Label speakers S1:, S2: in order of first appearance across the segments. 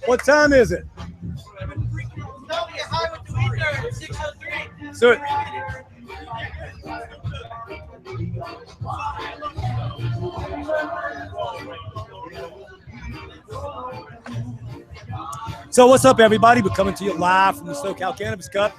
S1: What time is it? So So what's up, everybody? We're coming to you live from the SoCal Cannabis Cup.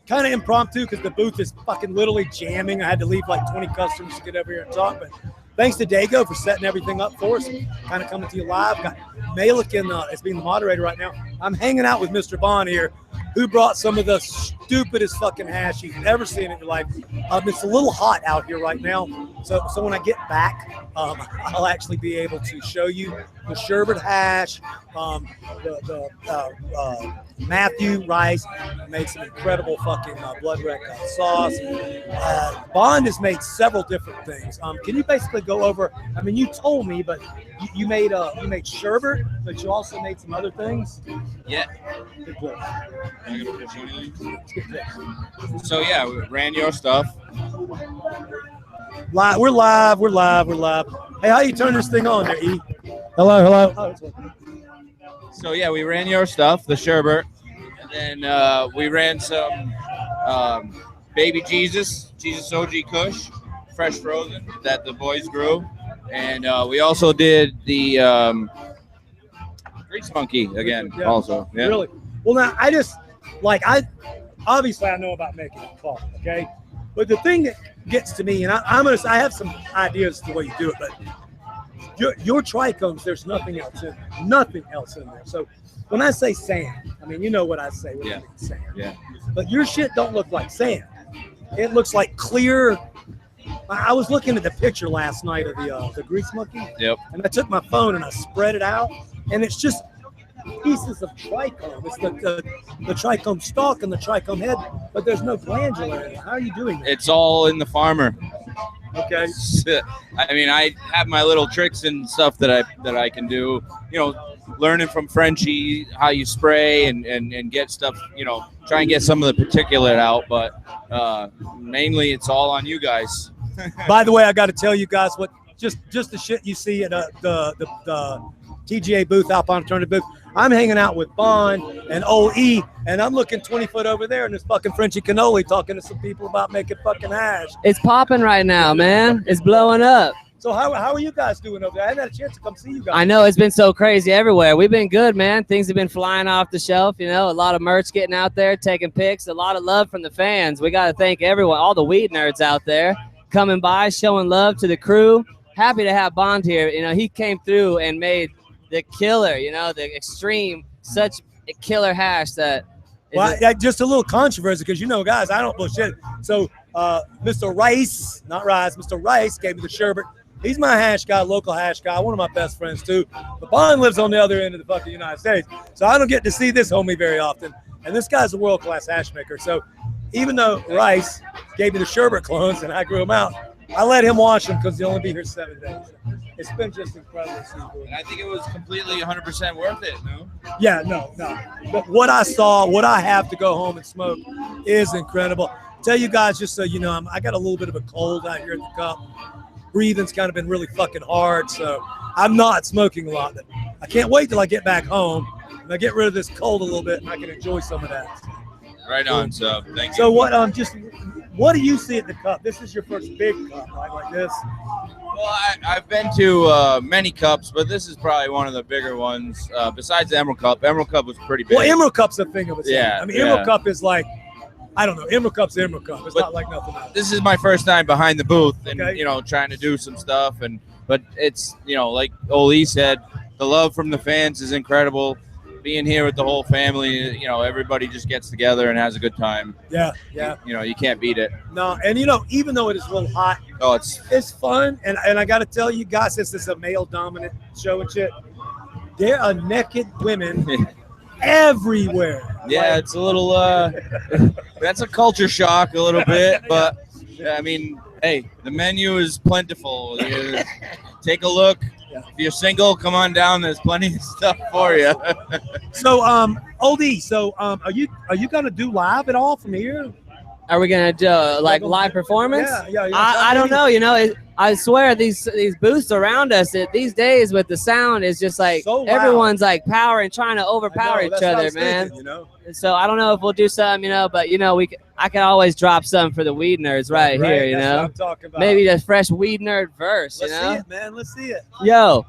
S1: Kind of impromptu because the booth is fucking literally jamming. I had to leave like 20 customers to get over here and talk, but thanks to Dago for setting everything up for us. Kind of coming to you live. Got Malikin as being the moderator right now. I'm hanging out with Mr. Bond here, who brought some of the stupidest fucking hash you've ever seen in your life. It's a little hot out here right now, so when I get back, I'll actually be able to show you the sherbet hash. Matthew Rice made some incredible fucking blood wreck sauce. Bond has made several different things. Can you basically go over? I mean, you told me, but you made sherbet, but you also made some other things.
S2: Yeah. So yeah, we ran your stuff.
S1: We're live. Hey, how you turn this thing on there, E? Hello. Oh,
S2: so yeah, we ran your stuff, the sherbet, and then we ran some baby Jesus OG Kush, fresh frozen that the boys grew, and we also did the Grease Monkey again. Yeah. Also, yeah.
S1: Really? Well, now obviously I know about making coffee, okay? But the thing that gets to me, and I have some ideas to the way you do it, but your trichomes, there's nothing else in there. So when I say sand, I mean, you know what I say when I mean sand.
S2: Yeah.
S1: But your shit don't look like sand. It looks like clear. I was looking at the picture last night of the Grease Monkey.
S2: Yep.
S1: And I took my phone and I spread it out, and it's just pieces of trichome. It's the trichome stalk and the trichome head, but there's no glandular in it. How are you doing that?
S2: It's all in the farmer.
S1: Okay.
S2: I mean, I have my little tricks and stuff that I can do. You know, learning from Frenchie how you spray and get stuff. You know, try and get some of the particulate out. But mainly, it's all on you guys.
S1: By the way, I got to tell you guys what just the shit you see at the TGA booth, Alpine Alternative booth. I'm hanging out with Bond and OE, and I'm looking 20 foot over there, and there's fucking Frenchie Cannoli talking to some people about making fucking hash.
S3: It's popping right now, man. It's blowing up.
S1: So how are you guys doing over there? I haven't had a chance to come see you guys.
S3: I know, it's been so crazy everywhere. We've been good, man. Things have been flying off the shelf, you know, a lot of merch getting out there, taking pics, a lot of love from the fans. We got to thank everyone, all the weed nerds out there coming by, showing love to the crew. Happy to have Bond here. You know, he came through and made the killer, you know, the extreme, such a killer hash that.
S1: Just a little controversy because, you know, guys, I don't bullshit. So Mr. Rice, not Rice, Mr. Rice gave me the sherbet. He's my hash guy, local hash guy, one of my best friends too. But Bond lives on the other end of the fucking United States. So I don't get to see this homie very often. And this guy's a world-class hash maker. So even though Rice gave me the sherbet clones and I grew them out, I let him watch them because he'll only be here 7 days. It's been just incredible.
S2: And I think it was completely 100% worth it, no?
S1: Yeah, no. But what I saw, what I have to go home and smoke is incredible. Tell you guys, just so you know, I got a little bit of a cold out here at the cup. Breathing's kind of been really fucking hard, so I'm not smoking a lot. But I can't wait till I get back home and I get rid of this cold a little bit and I can enjoy some of that.
S2: Right on, so thank you.
S1: So what do you see at the cup? This is your first big cup, right? Like this?
S2: Well, I've been to many cups, but this is probably one of the bigger ones. Besides the Emerald Cup. Emerald Cup was pretty big.
S1: Well, Emerald Cup's a thing of its own.
S2: Yeah.
S1: I mean, Emerald Cup is like, I don't know. Emerald Cup's Emerald Cup. It's not like nothing else.
S2: This is my first time behind the booth and, you know, trying to do some stuff. But it's, you know, like Oli said, the love from the fans is incredible. Being here with the whole family, you know, everybody just gets together and has a good time.
S1: Yeah.
S2: You know, you can't beat it.
S1: No, and you know, even though it is a little hot, it's fun. And I got to tell you guys, since it's a male-dominant show and shit, there are naked women everywhere.
S2: Yeah, it's a little. That's a culture shock, a little bit, but I mean, hey, the menu is plentiful. Take a look. If you're single, come on down. There's plenty of stuff for you.
S1: So, Oldie, are you gonna do live at all from here?
S3: Are we gonna do like live performance?
S1: Yeah.
S3: I don't know. You know, I swear these booths around us these days with the sound is just like
S1: So loud.
S3: everyone's like powering, trying to overpower each
S1: That's what I
S3: other,
S1: was
S3: man.
S1: thinking, you know?
S3: So I don't know if we'll do something, you know, but you know, I can always drop something for the weed nerds right here, you
S1: That's
S3: know.
S1: what I'm talking about.
S3: Maybe the fresh weed nerd verse,
S1: Let's
S3: you know.
S1: see it, man. Let's see it.
S3: Yo,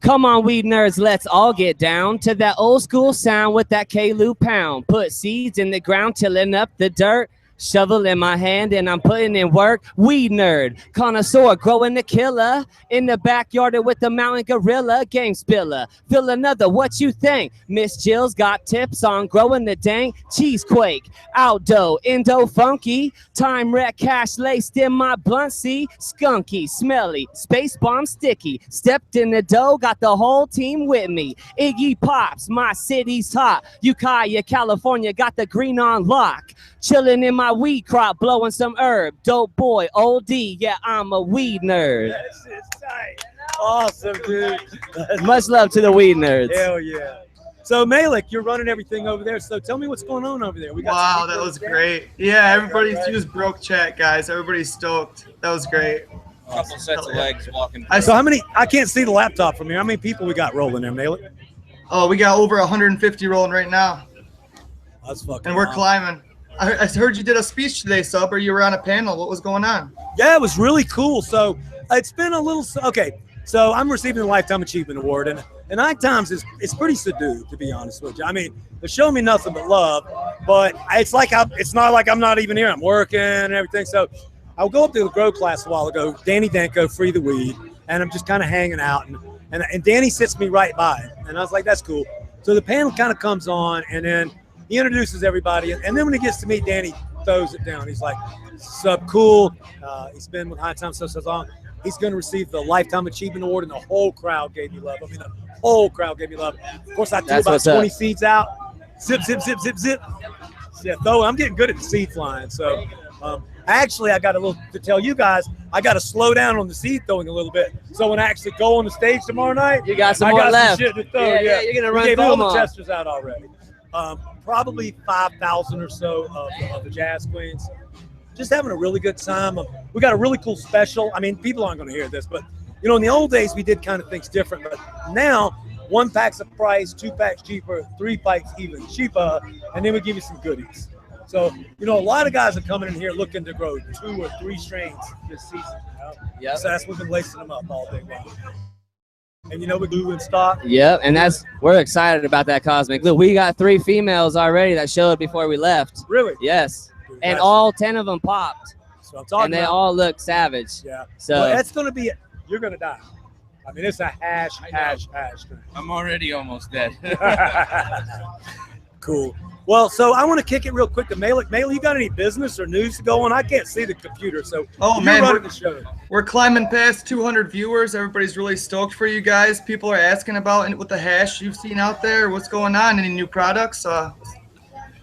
S3: come on, weed nerds, let's all get down to that old school sound with that K-Lou pound. Put seeds in the ground, tilling up the dirt. Shovel in my hand and I'm putting in work. Weed nerd, connoisseur, growing the killer. In the backyard with the mountain gorilla. Game spiller, fill another, what you think? Miss Jill's got tips on growing the dang cheesequake. Outdo, Indo funky. Time wreck, cash laced in my blunt, see? Skunky, smelly, space bomb sticky. Stepped in the dough, got the whole team with me. Iggy Pops, my city's hot. Ukiah, California, got the green on lock. Chilling in my weed crop, blowing some herb. Dope boy, OD, yeah, I'm a weed nerd.
S1: That's tight. Awesome, dude.
S3: Much love to the weed nerds.
S1: Hell yeah. So Malik, you're running everything over there. So tell me what's going on over there.
S4: Wow, that was great. Yeah, everybody's just broke chat, guys. Everybody's stoked. That was great.
S2: A couple sets of legs walking.
S1: So how many? I can't see the laptop from here. How many people we got rolling there, Malik?
S4: Oh, we got over 150 rolling right now.
S1: That's fucking.
S4: And we're
S1: awesome.
S4: climbing. I heard you did a speech today, Sub, or you were on a panel. What was going on?
S1: Yeah, it was really cool. So it's been a little okay. So I'm receiving the Lifetime Achievement Award, and Night Times it's pretty subdued, to be honest with you. I mean, they're showing me nothing but love, but it's not like I'm not even here. I'm working and everything. So I'll go up to the grow class a while ago. Danny Danko, Free the Weed, and I'm just kind of hanging out, and Danny sits me right by, and I was like, that's cool. So the panel kind of comes on, and then he introduces everybody, and then when he gets to me, Danny throws it down. He's like, "Sup, cool." He's been with High Time so long. He's going to receive the Lifetime Achievement Award, and the whole crowd gave me love. I mean, the whole crowd gave me love. Of course, I threw about 20 seeds out. Zip, zip, zip, zip, zip. Yeah, though I'm getting good at the seed flying. So, actually, I got a little to tell you guys. I got to slow down on the seed throwing a little bit. So when I actually go on the stage tomorrow night,
S3: you got some more left.
S1: Some shit to throw.
S3: Yeah, you're gonna run
S1: through
S3: through
S1: all
S3: them
S1: the
S3: all.
S1: testers out already. Probably 5,000 or so of the Jazz Queens. Just having a really good time. We got a really cool special. I mean, people aren't going to hear this, but you know, in the old days we did kind of things different. But now, 1 pack's a price, 2 packs cheaper, 3 packs even cheaper, and then we give you some goodies. So you know, a lot of guys are coming in here looking to grow 2 or 3 strains this season. You know?
S3: Yep.
S1: So that's we've been lacing them up all day long. And you know, we glue in stock.
S3: Yep, and we're excited about that cosmic. Look, we got 3 females already that showed before we left.
S1: Really?
S3: Yes,
S1: Dude,
S3: and all 10 of them popped,
S1: so I'm talking
S3: and they
S1: about.
S3: all look savage.
S1: Yeah.
S3: So
S1: well, that's going to be it. You're going to die. I mean, it's a hash.
S2: I'm already almost dead.
S1: Cool. Well, so I want to kick it real quick to Malik. Malik, you got any business or news going? I can't see the computer, so
S4: Oh,
S1: you're
S4: man,
S1: running the show.
S4: We're climbing past 200 viewers. Everybody's really stoked for you guys. People are asking about it with the hash you've seen out there. What's going on? Any new products?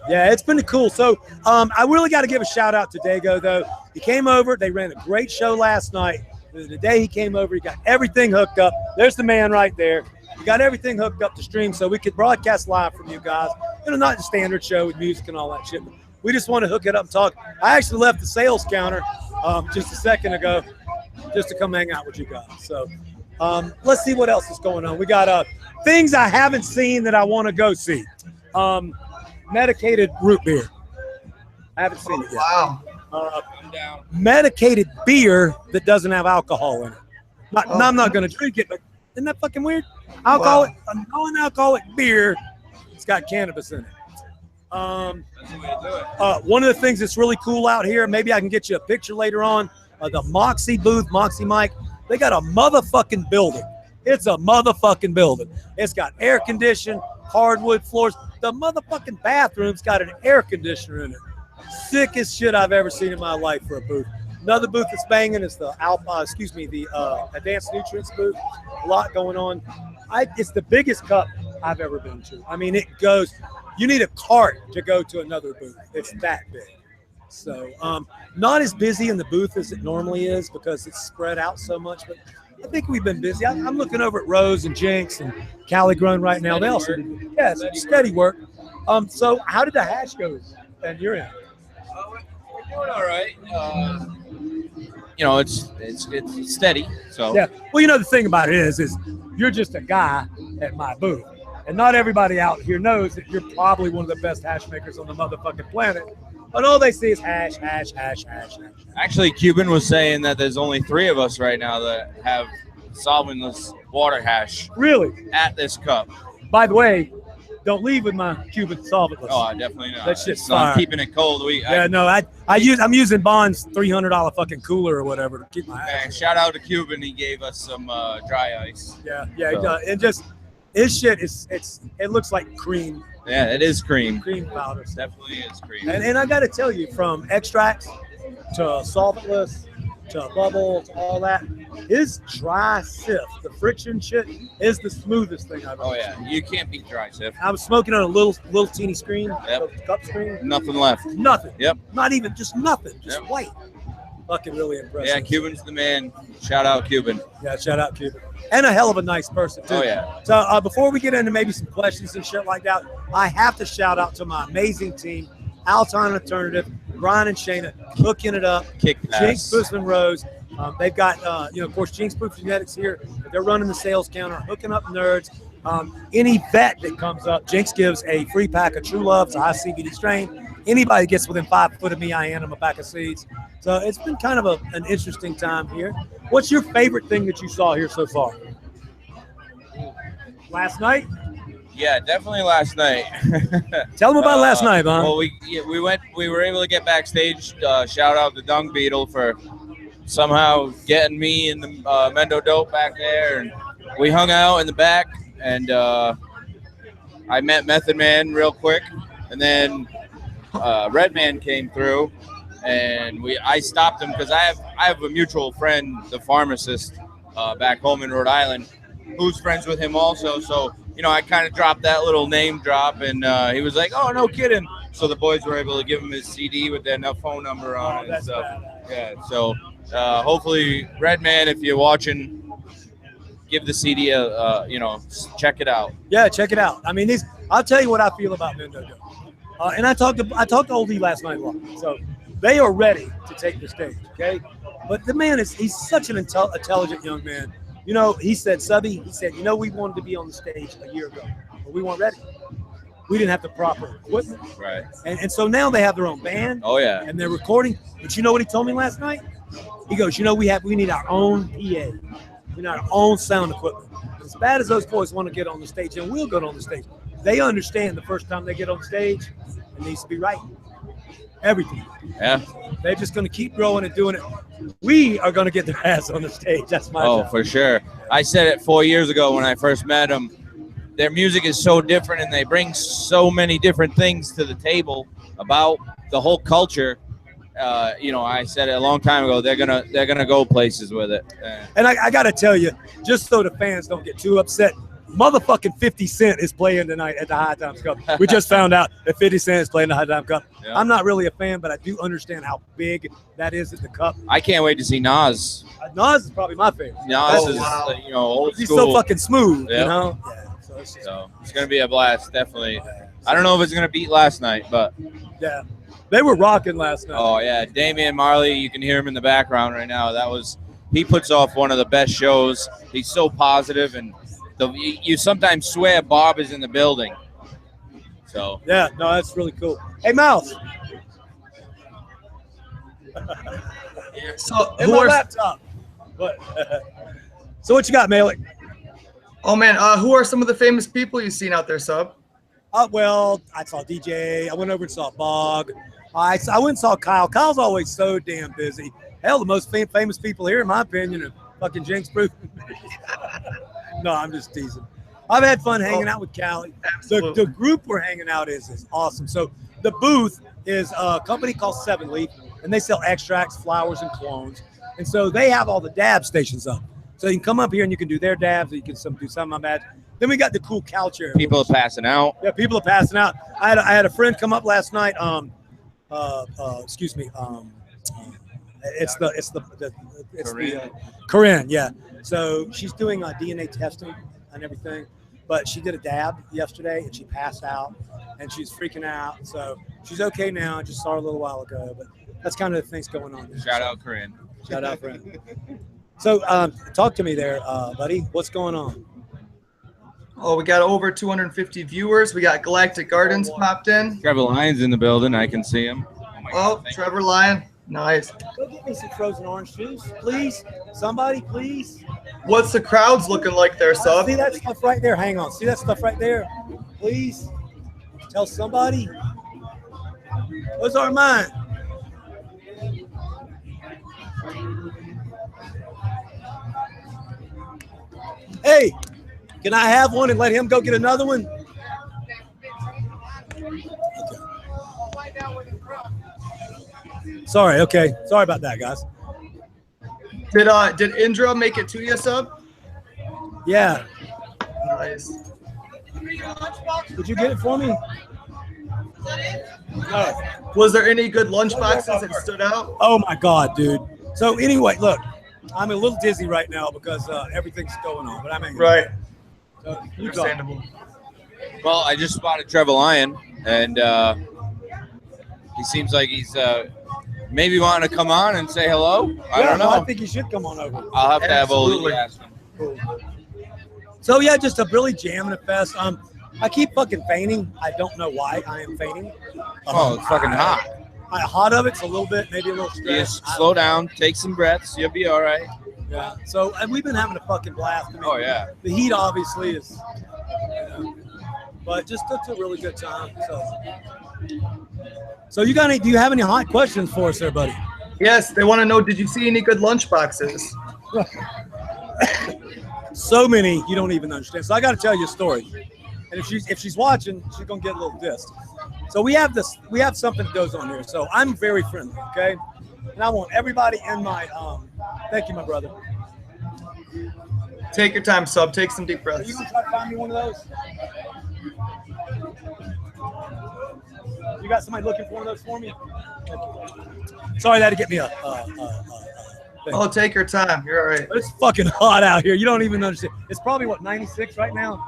S1: Yeah, it's been cool. So I really got to give a shout out to Dago, though. He came over. They ran a great show last night. The day he came over, he got everything hooked up. There's the man right there. We got everything hooked up to stream so we could broadcast live from you guys. You know, not the standard show with music and all that shit. But we just want to hook it up and talk. I actually left the sales counter just a second ago just to come hang out with you guys. So let's see what else is going on. We got things I haven't seen that I want to go see. Medicated root beer. I haven't seen it yet.
S4: Wow.
S1: Medicated beer that doesn't have alcohol in it. I'm not going to drink it, but isn't that fucking weird? Alcoholic, a non-alcoholic beer. It's got cannabis in it.
S2: That's the way to do it.
S1: One of the things that's really cool out here, maybe I can get you a picture later on, the Moxie booth, Moxie Mike, they got a motherfucking building. It's a motherfucking building. It's got air conditioning, hardwood floors. The motherfucking bathroom's got an air conditioner in it. Sickest shit I've ever seen in my life for a booth. Another booth that's banging is the Advanced Nutrients booth. A lot going on. It's the biggest cup I've ever been to. I mean, it goes. You need a cart to go to another booth. It's that big. So, not as busy in the booth as it normally is because it's spread out so much. But I think we've been busy. I'm looking over at Rose and Jinx and Cali Grown right now. They also, it's steady work. So how did the hash go? And you're in.
S2: Doing all right. You know, it's steady. So
S1: Yeah. Well, you know, the thing about it is you're just a guy at my booth. And not everybody out here knows that you're probably one of the best hash makers on the motherfucking planet. But all they see is hash, hash, hash, hash, hash.
S2: actually, Cuban was saying that there's only 3 of us right now that have solventless water hash
S1: Really?
S2: at this cup.
S1: By the way, don't leave with my Cuban solventless.
S2: Oh, definitely not.
S1: That shit's
S2: So I'm
S1: fire.
S2: keeping it cold.
S1: I'm using Bond's $300 fucking cooler or whatever to keep my hash.
S2: Man, shout out to Cuban. He gave us some dry ice.
S1: Yeah, he
S2: So-
S1: does. And just his shit it looks like cream
S2: Yeah, it is cream.
S1: powder.
S2: It definitely is cream.
S1: And I got to tell you, from extracts to solventless to bubble to all that, his dry sift, the friction shit, is the smoothest thing I've ever
S2: Oh
S1: seen.
S2: yeah, you can't beat dry sift.
S1: I was smoking on a little teeny screen,
S2: Yep.
S1: a cup screen,
S2: Nothing left.
S1: nothing.
S2: Yep.
S1: Not even, just nothing, just
S2: Yep.
S1: white. Fucking really impressive.
S2: Yeah, Cuban's the man. Shout out Cuban.
S1: Yeah, shout out Cuban. And a hell of a nice person, too.
S2: Oh yeah.
S1: So before we get into maybe some questions and shit like that, I have to shout out to my amazing team, Alton Alternative, Brian and Shayna, hooking it up.
S2: Kick
S1: Jinx,
S2: ass.
S1: Busman Rose. They've got, of course, Jinx Proof Genetics here. They're running the sales counter, hooking up nerds. Any vet that comes up, Jinx gives a free pack of True Love, it's a high CBD strain. Anybody gets within 5 foot of me, I hand them a pack of seeds. So it's been kind of an interesting time here. What's your favorite thing that you saw here so far? Last night?
S2: Yeah, definitely last night.
S1: Tell them about last night, man.
S2: Well, we were able to get backstage. Shout out to Dung Beetle for somehow getting me and the Mendo Dope back there, and we hung out in the back, and I met Method Man real quick, and then Red Man came through, and I stopped him because I have a mutual friend, the pharmacist, back home in Rhode Island, who's friends with him also. So I kind of dropped that little name drop, and he was like, "Oh, no kidding." So the boys were able to give him his CD with their phone number on it.
S1: That's
S2: So
S1: badass.
S2: yeah, so hopefully, Red Man, if you're watching, give the CD check it out.
S1: Yeah, check it out. I mean, I'll tell you what I feel about Mendo Dope. And I talked to Old E last night a lot. So they are ready to take the stage, okay? But the man he's such an intelligent young man. He said, Subby, we wanted to be on the stage a year ago, but we weren't ready. We didn't have the proper equipment.
S2: Right.
S1: And so now they have their own band.
S2: Oh yeah.
S1: And they're recording. But you know what he told me last night? He goes, we need our own PA. We need our own sound equipment. As bad as those boys want to get on the stage, and we'll get on the stage, they understand the first time they get on the stage, it needs to be right. Everything.
S2: Yeah.
S1: They're just going to keep growing and doing it. We are going to get their ass on the stage. That's my job.
S2: For sure. I said it 4 years ago when I first met them. Their music is so different, and they bring so many different things to the table about the whole culture. I said it a long time ago. They're gonna go places with it.
S1: And I got to tell you, just so the fans don't get too upset, motherfucking 50 Cent is playing tonight at the High Times Cup. We just found out that 50 Cent is playing the High Times Cup.
S2: Yeah.
S1: I'm not really a fan, but I do understand how big that is at the Cup.
S2: I can't wait to see Nas.
S1: Nas is probably my favorite.
S2: Nas is
S4: wow.
S2: Old
S1: He's
S2: school.
S1: so fucking smooth,
S2: Yeah.
S1: Yeah.
S2: So it's gonna be a blast, definitely. I don't know if it's gonna beat last night, but
S1: Yeah. They were rocking last night.
S2: oh yeah, Damian Marley, you can hear him in the background right now. He puts off one of the best shows. He's so positive, and you sometimes swear Bob is in the building. So
S1: Yeah, no, that's really cool. Hey, Mouse.
S4: So
S1: In my laptop. What? So what you got, Malik?
S4: Oh man, who are some of the famous people you've seen out there, Sub?
S1: Well, I saw DJ. I went over and saw Bog. I went and saw Kyle. Kyle's always so damn busy. Hell, the most famous people here, in my opinion, are fucking Jinx Proof. No, I'm just teasing. I've had fun hanging out with Callie. The group we're hanging out is awesome. So the booth is a company called Seven Leaf, and they sell extracts, flowers, and clones. And so they have all the dab stations up. So you can come up here and you can do their dabs, or you can do some of my bad. Then we got the cool couch area.
S2: people are passing out.
S1: Yeah, people are passing out. I had a friend come up last night. Excuse me. It's Corinne. Yeah. So she's doing DNA testing and everything, but she did a dab yesterday and she passed out and she's freaking out. So she's okay now. I just saw her a little while ago, but that's kind of the things going on there.
S2: Shout out Corinne.
S1: Shout out, friend. So, talk to me there, buddy. What's going on?
S4: Oh, we got over 250 viewers. We got Galactic Gardens popped in.
S2: Trevor Lyon's in the building. I can see him. My God, thank
S4: Trevor Lyon. Nice.
S1: Go get me some frozen orange juice, please. Somebody, please.
S4: What's the crowds looking like there, Sub?
S1: See that stuff right there? Hang on. See that stuff right there? Please. Tell somebody. What's our mind? Hey, can I have one and let him go get another one? Sorry, okay. Sorry about that, guys.
S4: Did Indra make it to you, Sub?
S1: Yeah.
S4: Nice.
S1: Did you get it for me? No.
S4: Was there any good lunch boxes that stood out?
S1: Oh my God, dude. So anyway, look, I'm a little dizzy right now because everything's going on, but I mean,
S4: Right.
S1: So you
S4: Understandable.
S2: Well, I just spotted Trevor Lyon, and he seems like he's maybe wanting to come on and say hello. I don't know.
S1: I think you should come on over.
S2: I'll have to have
S4: Absolutely.
S2: Oli ask him.
S1: Cool. So yeah, just a really jamming fest. I keep fucking fainting. I don't know why I am fainting.
S2: Oh, it's fucking hot.
S1: Hot of it's a little bit, maybe a little stressed.
S2: Just slow down, take some breaths. You'll be all right.
S1: Yeah. So and we've been having a fucking blast. I mean,
S2: Oh yeah.
S1: The heat obviously is, but just it's a really good time. So you got any? Do you have any hot questions for us, there, buddy?
S4: Yes, they want to know, did you see any good lunch boxes?
S1: So many you don't even understand. So I got to tell you a story. And if she's watching, she's gonna get a little dissed. So we have something that goes on here. So I'm very friendly, okay? And I want everybody in my thank you, my brother.
S4: Take your time, Sub. Take some deep
S1: Are
S4: breaths.
S1: you gonna try to find me one of those? You got somebody looking for one of those for me? Sorry, that had to get me a thing.
S4: Oh, take your time. You're all right.
S1: But it's fucking hot out here. You don't even understand. It's probably what 96 right now.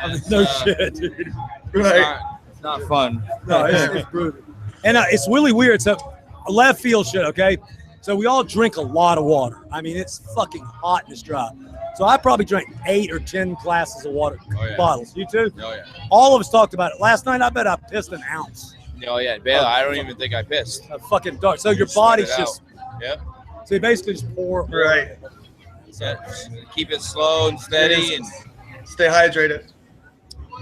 S1: I mean, no shit, dude.
S4: Right.
S2: It's not fun.
S1: No, it's brutal. And it's really weird. So, left field shit, okay? So, we all drink a lot of water. I mean, it's fucking hot in this drive. So, I probably drank 8 or 10 glasses of water, bottles. You too?
S2: Oh yeah.
S1: All of us talked about it. Last night, I bet I pissed an ounce.
S2: Oh yeah. Bail, I don't even think I pissed.
S1: Fucking dark. So, your
S2: Sweat
S1: body's
S2: it
S1: just,
S2: Yep.
S1: so you basically just pour.
S4: Right.
S2: So just keep it slow and steady, and
S4: Stay hydrated.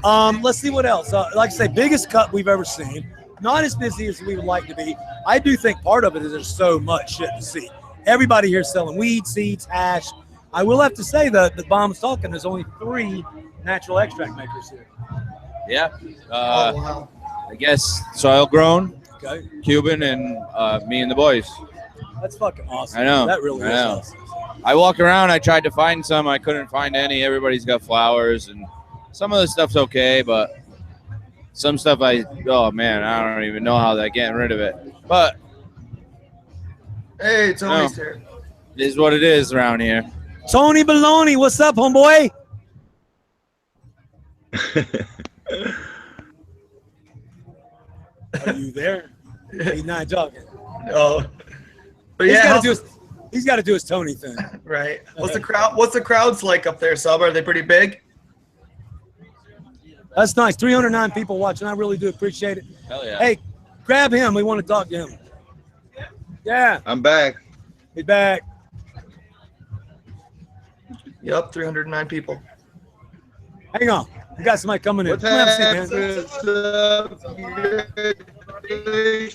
S1: Let's see what else. Like I say, biggest cut we've ever seen. Not as busy as we would like to be. I do think part of it is there's so much shit to see. Everybody here is selling weed, seeds, hash. I will have to say that the bomb's talking. There's only 3 natural extract makers here.
S2: yeah.
S4: Oh, wow.
S2: I guess soil grown,
S1: Okay,
S2: Cuban, and me and the boys.
S1: that's fucking awesome.
S2: I know.
S1: That really
S2: I
S1: is
S2: know.
S1: awesome.
S2: I walk around. I tried to find some. I couldn't find any. Everybody's got flowers, and some of the stuff's okay, but some stuff oh man, I don't even know how they're getting rid of it. But
S4: Hey, Tony's here.
S2: it is what it is around here.
S1: Tony Baloney, what's up, homeboy? Are you there? He's not talking.
S4: Oh. But
S1: He's
S4: yeah,
S1: got to do his Tony thing.
S4: right. What's the crowds like up there, Sub? Are they pretty big?
S1: That's nice. 309 people watching. I really do appreciate it.
S2: Hell yeah.
S1: Hey, grab him. We want to talk to him. Yeah,
S5: I'm back.
S1: he's back.
S4: Yep, 309 people.
S1: Hang on. We got somebody coming in.
S5: What's
S1: Come have a seat,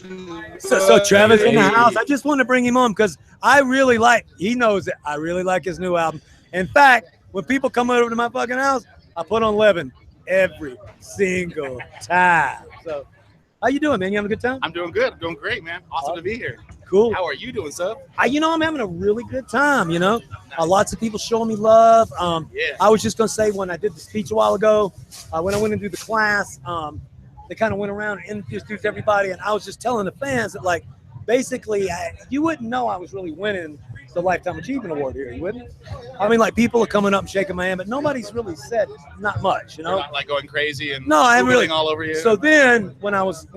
S1: man. So Travis in the house. I just want to bring him on because I really like, he knows it. I really like his new album. In fact, when people come over to my fucking house, I put on Levin every single time. So how you doing, man? You having a good time?
S6: I'm doing good. Doing great, man. Awesome to be here.
S1: Cool.
S6: How are you doing, sub?
S1: I'm having a really good time, lots of people showing me love.
S6: Yeah.
S1: I was just going to say, when I did the speech a while ago, when I went into the class, they kind of went around and introduced everybody. And I was just telling the fans that, like, basically, you wouldn't know I was really winning the Lifetime Achievement Award here. You wouldn't? I mean, like, people are coming up and shaking my hand, but nobody's really said not much,
S6: You're not like going crazy and
S1: No, I haven't
S6: Googling
S1: really.
S6: all over you.
S1: So then, when I was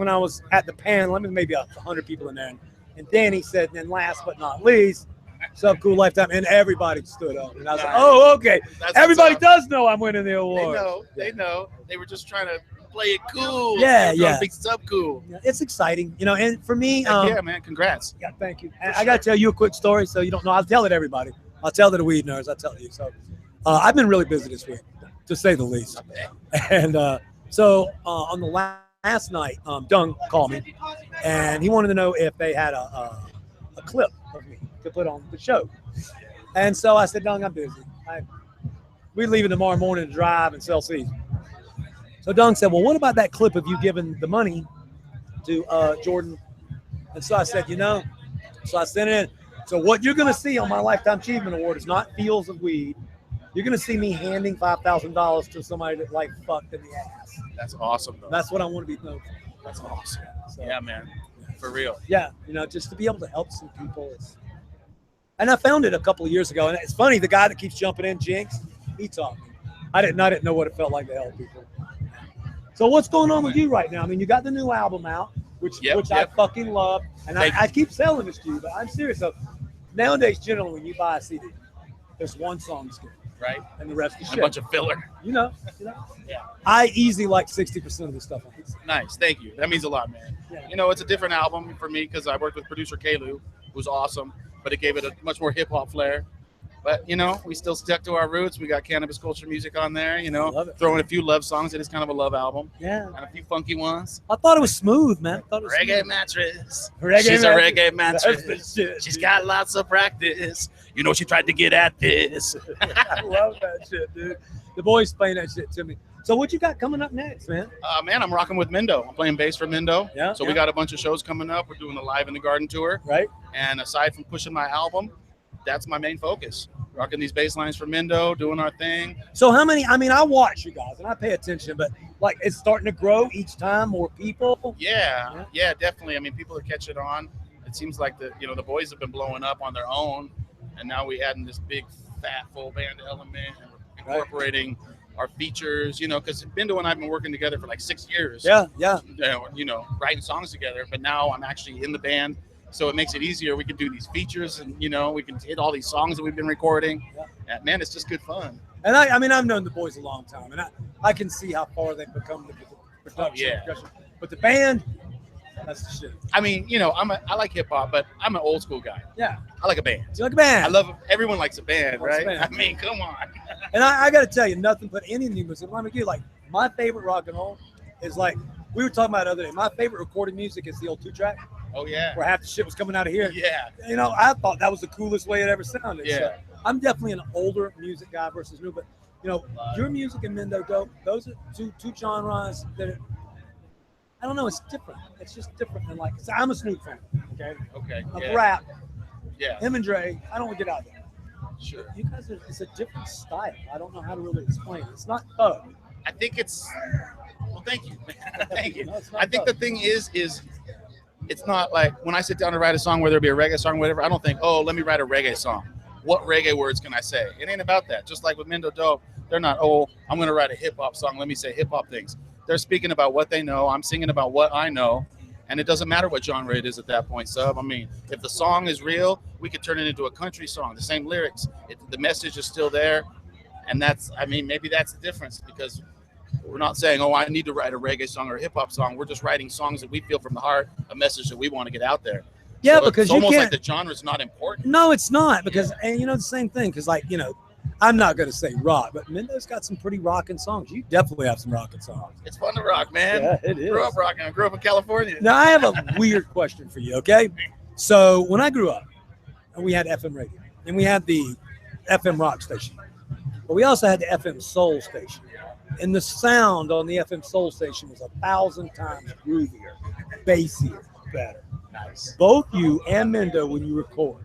S1: at the panel, maybe 100 people in there, And then he said, and then last but not least, Sub Cool Lifetime, and everybody stood up. And I was like, oh, okay.
S6: That's
S1: Everybody
S6: what's up.
S1: does know I'm winning the
S6: They
S1: award.
S6: know. They know. They were just trying to play it cool.
S1: Yeah,
S6: They were trying
S1: yeah.
S6: to be sub cool.
S1: Yeah, it's exciting, you know. And for me,
S6: Yeah, man. Congrats.
S1: yeah, thank you. I got to tell you a quick story, so you don't know. I'll tell it to everybody. I'll tell it to weed nerds. I'll tell you. So, I've been really busy this week, to say the least. And so on the last night, Dung called me, and he wanted to know if they had a clip of me to put on the show. And so I said, Dung, I'm busy. We're leaving tomorrow morning to drive and sell seeds. So Dung said, well, what about that clip of you giving the money to Jordan? And so I said, you know, so I sent it in. So what you're going to see on my Lifetime Achievement Award is not Fields of Weed. You're going to see me handing $5,000 to somebody that like fucked in the ass.
S6: That's awesome, though.
S1: That's what I want to be known for.
S6: That's awesome.
S1: So,
S6: Yeah, man. For real.
S1: yeah, you know, just to be able to help some people. And I found it a couple of years ago. And it's funny, the guy that keeps jumping in, Jinx, he taught me. I didn't know what it felt like to help people. So what's going on with you right now? I mean, you got the new album out, which I fucking love. And I keep selling this to you, but I'm serious. So nowadays, generally, when you buy a CD, there's one song that's good.
S6: Right?
S1: And the rest is
S6: And
S1: shit.
S6: a bunch of filler.
S1: You know.
S6: Yeah.
S1: I easily like 60% of the stuff on this.
S6: Nice. Thank you. That means a lot, man.
S1: Yeah.
S6: You know, it's a different album for me because I worked with producer Kalu, who's awesome, but it gave it a much more hip hop flair. But, you know, we still stuck to our roots. We got cannabis culture music on there, you know,
S1: Love it.
S6: throwing a few love songs. It is kind of a love album.
S1: Yeah.
S6: And a few funky ones.
S1: I thought it was smooth, man. I thought it was
S6: Reggae
S1: smooth.
S6: mattress.
S1: Reggae
S6: She's a reggae
S1: That's the
S6: mattress.
S1: shit,
S6: She's
S1: dude.
S6: got lots of practice. You know, she tried to get at this.
S1: I love that shit, dude. The boys playing that shit to me. So what you got coming up next, man?
S6: Man, I'm rocking with Mindo. I'm playing bass for Mindo.
S1: Yeah,
S6: So
S1: yeah.
S6: we got a bunch of shows coming up. We're doing the Live in the Garden tour.
S1: Right?
S6: And aside from pushing my album, that's my main focus. Rocking these bass lines for Mindo, doing our thing.
S1: So how many? I mean, I watch you guys and I pay attention, but like it's starting to grow each time. More people.
S6: Yeah, definitely. I mean, people are catching on. It seems like the boys have been blowing up on their own, and now we adding this big, fat, full band element, and we're incorporating our features. You know, because Mindo and I've been working together for like 6 years.
S1: Yeah.
S6: You know, writing songs together. But now I'm actually in the band. So it makes it easier. We can do these features and, you know, we can hit all these songs that we've been recording.
S1: Yeah.
S6: And man, it's just good fun.
S1: And I mean, I've known the boys a long time, and I can see how far they've become with the production.
S6: Yeah.
S1: Percussion. But the band, that's the shit.
S6: I mean, you know, I like hip hop, but I'm an old school guy.
S1: Yeah.
S6: I like a band.
S1: You like a band?
S6: I love everyone likes a band,
S1: Likes a
S6: right?
S1: band.
S6: I mean, come on.
S1: And I got to tell you, nothing but any new music. Let me give you, like, my favorite rock and roll is like, we were talking about the other day. My favorite recorded music is the old 2-track,
S6: Oh yeah.
S1: where half the shit was coming out of here.
S6: Yeah.
S1: You know, I thought that was the coolest way it ever sounded.
S6: Yeah.
S1: So I'm definitely an older music guy versus new, but you know, your music and Mindo dope. Those are two genres that I don't know. It's different. It's just different than like. So I'm a Snoop fan. Okay.
S6: Okay.
S1: Of
S6: Yeah.
S1: rap,
S6: Yeah.
S1: him and Dre. I don't want to get out there.
S6: Sure.
S1: You guys are. It's a different style. I don't know how to really explain it. It's not thug.
S6: I think it's. Well, thank you. Thank you.
S1: No, it's not
S6: I think
S1: thug.
S6: the thing is it's not like when I sit down to write a song, whether it be a reggae song or whatever, I don't think, oh, let me write a reggae song. What reggae words can I say? It ain't about that. Just like with Mindo Dope, they're not, oh, I'm going to write a hip hop song. Let me say hip hop things. They're speaking about what they know. I'm singing about what I know. And it doesn't matter what genre it is at that point, Sub. I mean, if the song is real, we could turn it into a country song. The same lyrics. The message is still there. And that's, I mean, maybe that's the difference because we're not saying, oh, I need to write a reggae song or a hip hop song. We're just writing songs that we feel from the heart, a message that we want to get out there.
S1: Yeah,
S6: So
S1: because
S6: it's
S1: you
S6: almost
S1: can't.
S6: like the genre's not important.
S1: No, it's not because, and you know the same thing because, like, you know, I'm not gonna say rock, but Mindo's got some pretty rocking songs. You definitely have some rocking songs.
S6: It's fun to rock, man.
S1: Yeah, it is.
S6: Grew up rocking. I grew up in California.
S1: Now I have a weird question for you. Okay, so when I grew up, and we had FM radio, and we had the FM rock station, but we also had the FM soul station, and the sound on the FM soul station was 1,000 times groovier, bassier, better.
S6: Nice.
S1: Both you and Mindo, when you record,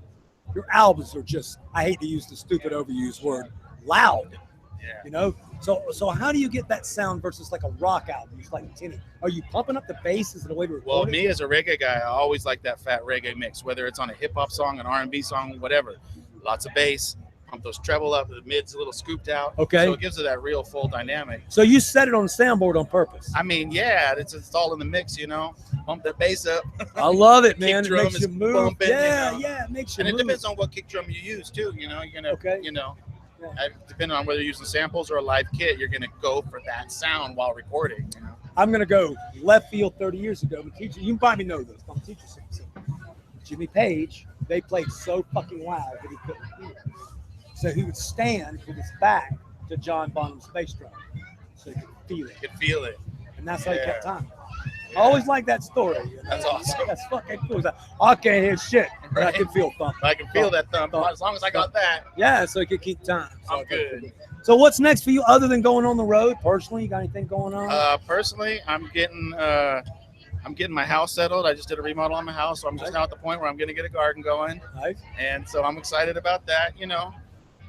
S1: your albums are just, I hate to use the stupid overused word, loud.
S6: Yeah.
S1: You know? So how do you get that sound versus like a rock album? It's like tinny. Are you pumping up the bass as the way to record
S6: Well,
S1: it?
S6: me as a reggae guy, I always like that fat reggae mix, whether it's on a hip hop song, an R&B song, whatever. Lots of bass, pump those treble up, the mid's a little scooped out.
S1: Okay.
S6: So it gives it that real full dynamic.
S1: So you set it on the soundboard on purpose.
S6: I mean, yeah, it's all in the mix, you know. Pump the bass up.
S1: I love it,
S6: Kick
S1: man. It
S6: drum
S1: makes
S6: is
S1: you move.
S6: bumping,
S1: Yeah,
S6: you know.
S1: yeah, it makes you
S6: And
S1: move.
S6: it depends on what kick drum you use too. You know, you're gonna,
S1: Okay.
S6: you know,
S1: Yeah.
S6: depending on whether you're using samples or a live kit, you're gonna go for that sound while recording. You know.
S1: I'm gonna go left field 30 years ago. My teacher, you probably know this. I'm a teacher. Jimmy Page, they played so fucking loud that he couldn't hear. So he would stand with his back to John Bonham's bass drum, so he could feel it.
S6: You can feel it.
S1: And that's how he kept
S6: Yeah.
S1: time. I always like that story. You know?
S6: That's awesome.
S1: That's fucking cool. It's like, I can't hear shit, but I
S6: Right.
S1: can feel thump.
S6: I can feel that thump.
S1: Thump.
S6: As long as I got that,
S1: Yeah, so he could keep time. So
S6: I'm good.
S1: So what's next for you other than going on the road personally? You got anything going on?
S6: Personally, I'm getting my house settled. I just did a remodel on my house, so I'm just now at the point where I'm gonna get a garden going,
S1: Nice.
S6: and so I'm excited about that. You know,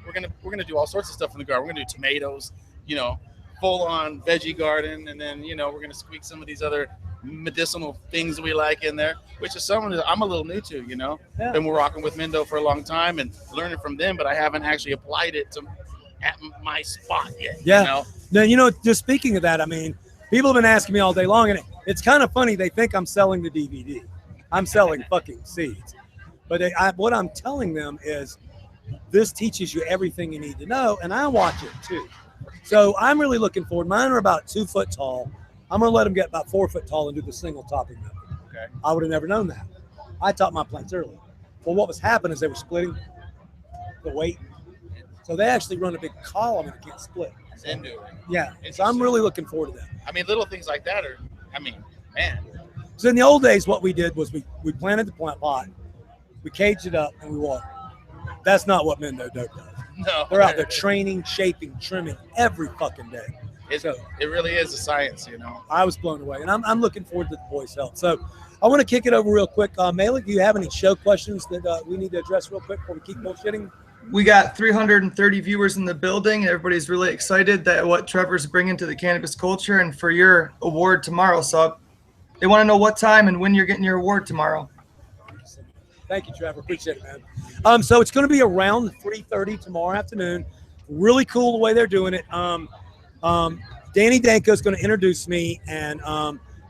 S6: we're gonna do all sorts of stuff in the garden. We're gonna do tomatoes, you know, full on veggie garden, and then you know we're gonna squeak some of these other medicinal things we like in there, which is something that I'm a little new to. You know,
S1: Yeah.
S6: been rocking with Mendo for a long time and learning from them, but I haven't actually applied it to at my spot yet.
S1: Yeah.
S6: You know?
S1: Now, you know, just speaking of that, I mean, people have been asking me all day long, and it's kind of funny. They think I'm selling the DVD. I'm selling fucking seeds. But what I'm telling them is this teaches you everything you need to know, and I watch it too. So I'm really looking forward. Mine are about 2 foot tall. I'm going to let them get about 4 foot tall and do the single topping method.
S6: Okay.
S1: I would have never known that. I taught my plants early. Well, what was happening is they were splitting the weight. So they actually run a big column and it can't split.
S6: Into it.
S1: Yeah. So I'm really looking forward to that.
S6: I mean, little things like that are, I mean, man.
S1: So in the old days, what we did was we planted the plant pot, we caged it up, and we watered. That's not what Mendo Dope does.
S6: No.
S1: They're out there training, shaping, trimming every fucking day.
S6: It really is a science, you know.
S1: I was blown away, and I'm looking forward to the boys' help. So I want to kick it over real quick. Malik, do you have any show questions that we need to address real quick before we keep bullshitting?
S4: We got 330 viewers in the building. Everybody's really excited that what Trevor's bringing to the cannabis culture and for your award tomorrow. So they want to know what time and when you're getting your award tomorrow.
S1: Thank you, Trevor. Appreciate it, man. So it's going to be around 3:30 tomorrow afternoon. Really cool the way they're doing it. Danny Danko is going to introduce me, and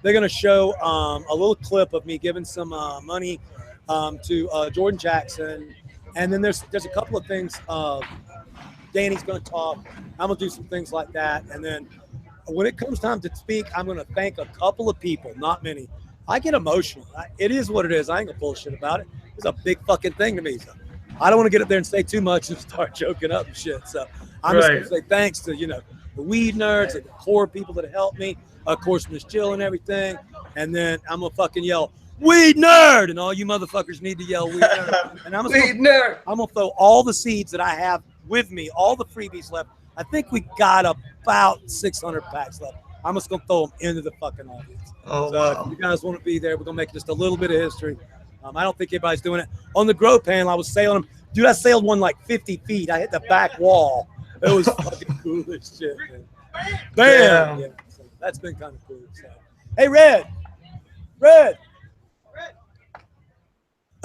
S1: they're going to show a little clip of me giving some money to Jordan Jackson. And then there's a couple of things. Danny's going to talk. I'm going to do some things like that. And then when it comes time to speak, I'm going to thank a couple of people, not many. I get emotional. It is what it is. I ain't going to bullshit about it. It's a big fucking thing to me. So I don't want to get up there and say too much and start joking up and shit. So I'm just going to say thanks to, the weed nerds and the core people that helped me. Of course, Miss Jill and everything. And then I'm going to fucking yell, weed nerd, and all you motherfuckers need to yell weed nerd. And I'm gonna throw all the seeds that I have with me, all the freebies left. I think we got about 600 packs left. I'm just gonna throw them into the fucking audience.
S4: Oh,
S1: So
S4: wow.
S1: if you guys want to be there, we're gonna make just a little bit of history. I don't think anybody's doing it. On the grow panel, I was sailing them. Dude, I sailed one like 50 feet. I hit the back wall. It was fucking cool as shit, man. Bam! Yeah, so that's been kind of cool. So. Hey, Red!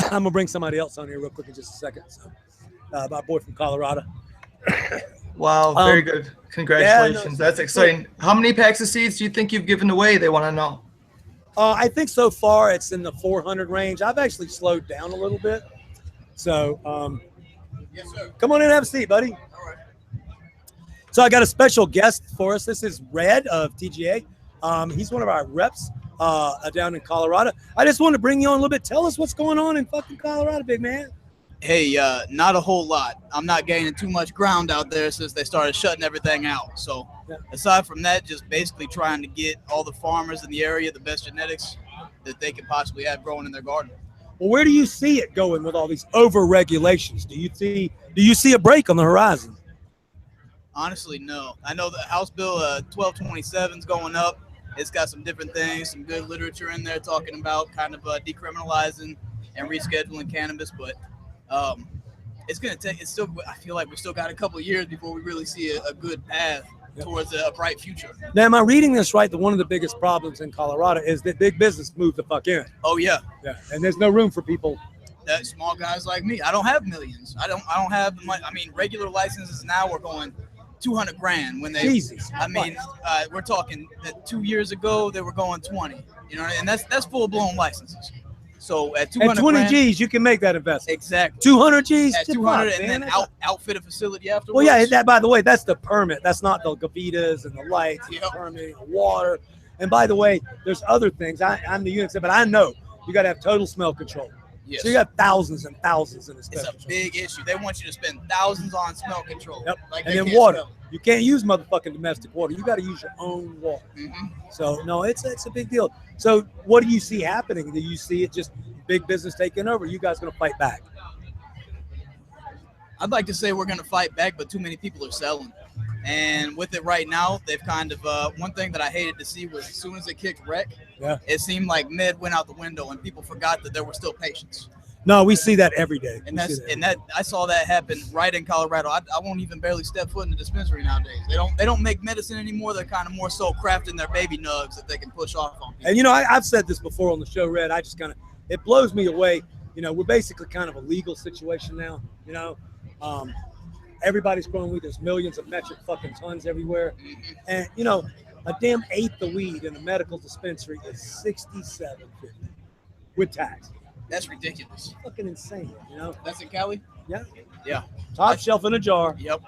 S1: I'm gonna bring somebody else on here real quick in just a second. So, my boy from Colorado.
S4: Wow, very good. Congratulations.
S1: Yeah, no,
S4: That's exciting. How many packs of seeds do you think you've given away? They want to know.
S1: I think so far it's in the 400 range. I've actually slowed down a little bit. So,
S6: Yes, sir.
S1: come on in and have a seat, buddy.
S6: All right.
S1: So I got a special guest for us. This is Red of TGA. He's one of our reps down in Colorado. I just want to bring you on a little bit. Tell us what's going on in fucking Colorado, big man.
S5: Hey, not a whole lot. I'm not gaining too much ground out there since they started shutting everything out. So
S1: Yeah.
S5: aside from that, just basically trying to get all the farmers in the area the best genetics that they could possibly have growing in their garden.
S1: Well, where do you see it going with all these over regulations? Do you see a break on the horizon?
S5: Honestly, no. I know the House Bill 1227 is going up. It's got some different things, some good literature in there talking about kind of decriminalizing and rescheduling cannabis, but it's going to take, I feel like we still got a couple of years before we really see a good path towards a bright future.
S1: Now, am I reading this right? That one of the biggest problems in Colorado is that big business moved the fuck in.
S5: Oh, yeah.
S1: Yeah, and there's no room for people
S5: that small guys like me. I don't have millions. I don't have the money. I mean, regular licenses now are going 200 grand when they.
S1: Jesus.
S5: I mean, we're talking that 2 years ago they were going 20. You know, and that's full blown licenses. So at 200
S1: At 20
S5: grand,
S1: G's, you can make that investment.
S5: exactly.
S1: 200 G's?
S5: At 200 and then outfit a facility afterwards.
S1: Well, yeah, that, by the way, that's the permit. That's not the gavitas and the lights, and the
S5: Yep.
S1: permitting, the water. And by the way, there's other things. I'm the unit, but I know you got to have total smell control.
S5: Yes.
S1: So you got thousands and thousands in this.
S5: It's a big issue. They want you to spend thousands on smell control.
S1: Yep.
S5: Like
S1: And
S5: they
S1: then
S5: can't
S1: water.
S5: smell
S1: You can't use motherfucking domestic water. You got to use your own water.
S5: it. Mhm.
S1: So no, it's a big deal. So what do you see happening? Do you see it just big business taking over? You guys gonna fight back?
S5: I'd like to say we're going to fight back, but too many people are selling. And with it right now, they've kind of one thing that I hated to see was as soon as it kicked rec,
S1: Yeah.
S5: it seemed like med went out the window and people forgot that there were still patients.
S1: No, we see that every day.
S5: And
S1: We see
S5: that I saw that happen right in Colorado. I won't even barely step foot in the dispensary nowadays. They don't make medicine anymore. They're kind of more so crafting their baby nugs that they can push off on people.
S1: And you know, I've said this before on the show, Red. I just kind of, it blows me away. You know, we're basically kind of a legal situation now. You know, everybody's growing weed. There's millions of metric fucking tons everywhere, and you know, a damn eighth of weed in a medical dispensary is $67.50 with tax.
S5: That's ridiculous.
S1: Fucking insane. You know.
S5: That's in Cali?
S1: Yeah.
S5: Yeah.
S1: Top shelf in a jar.
S5: Yep.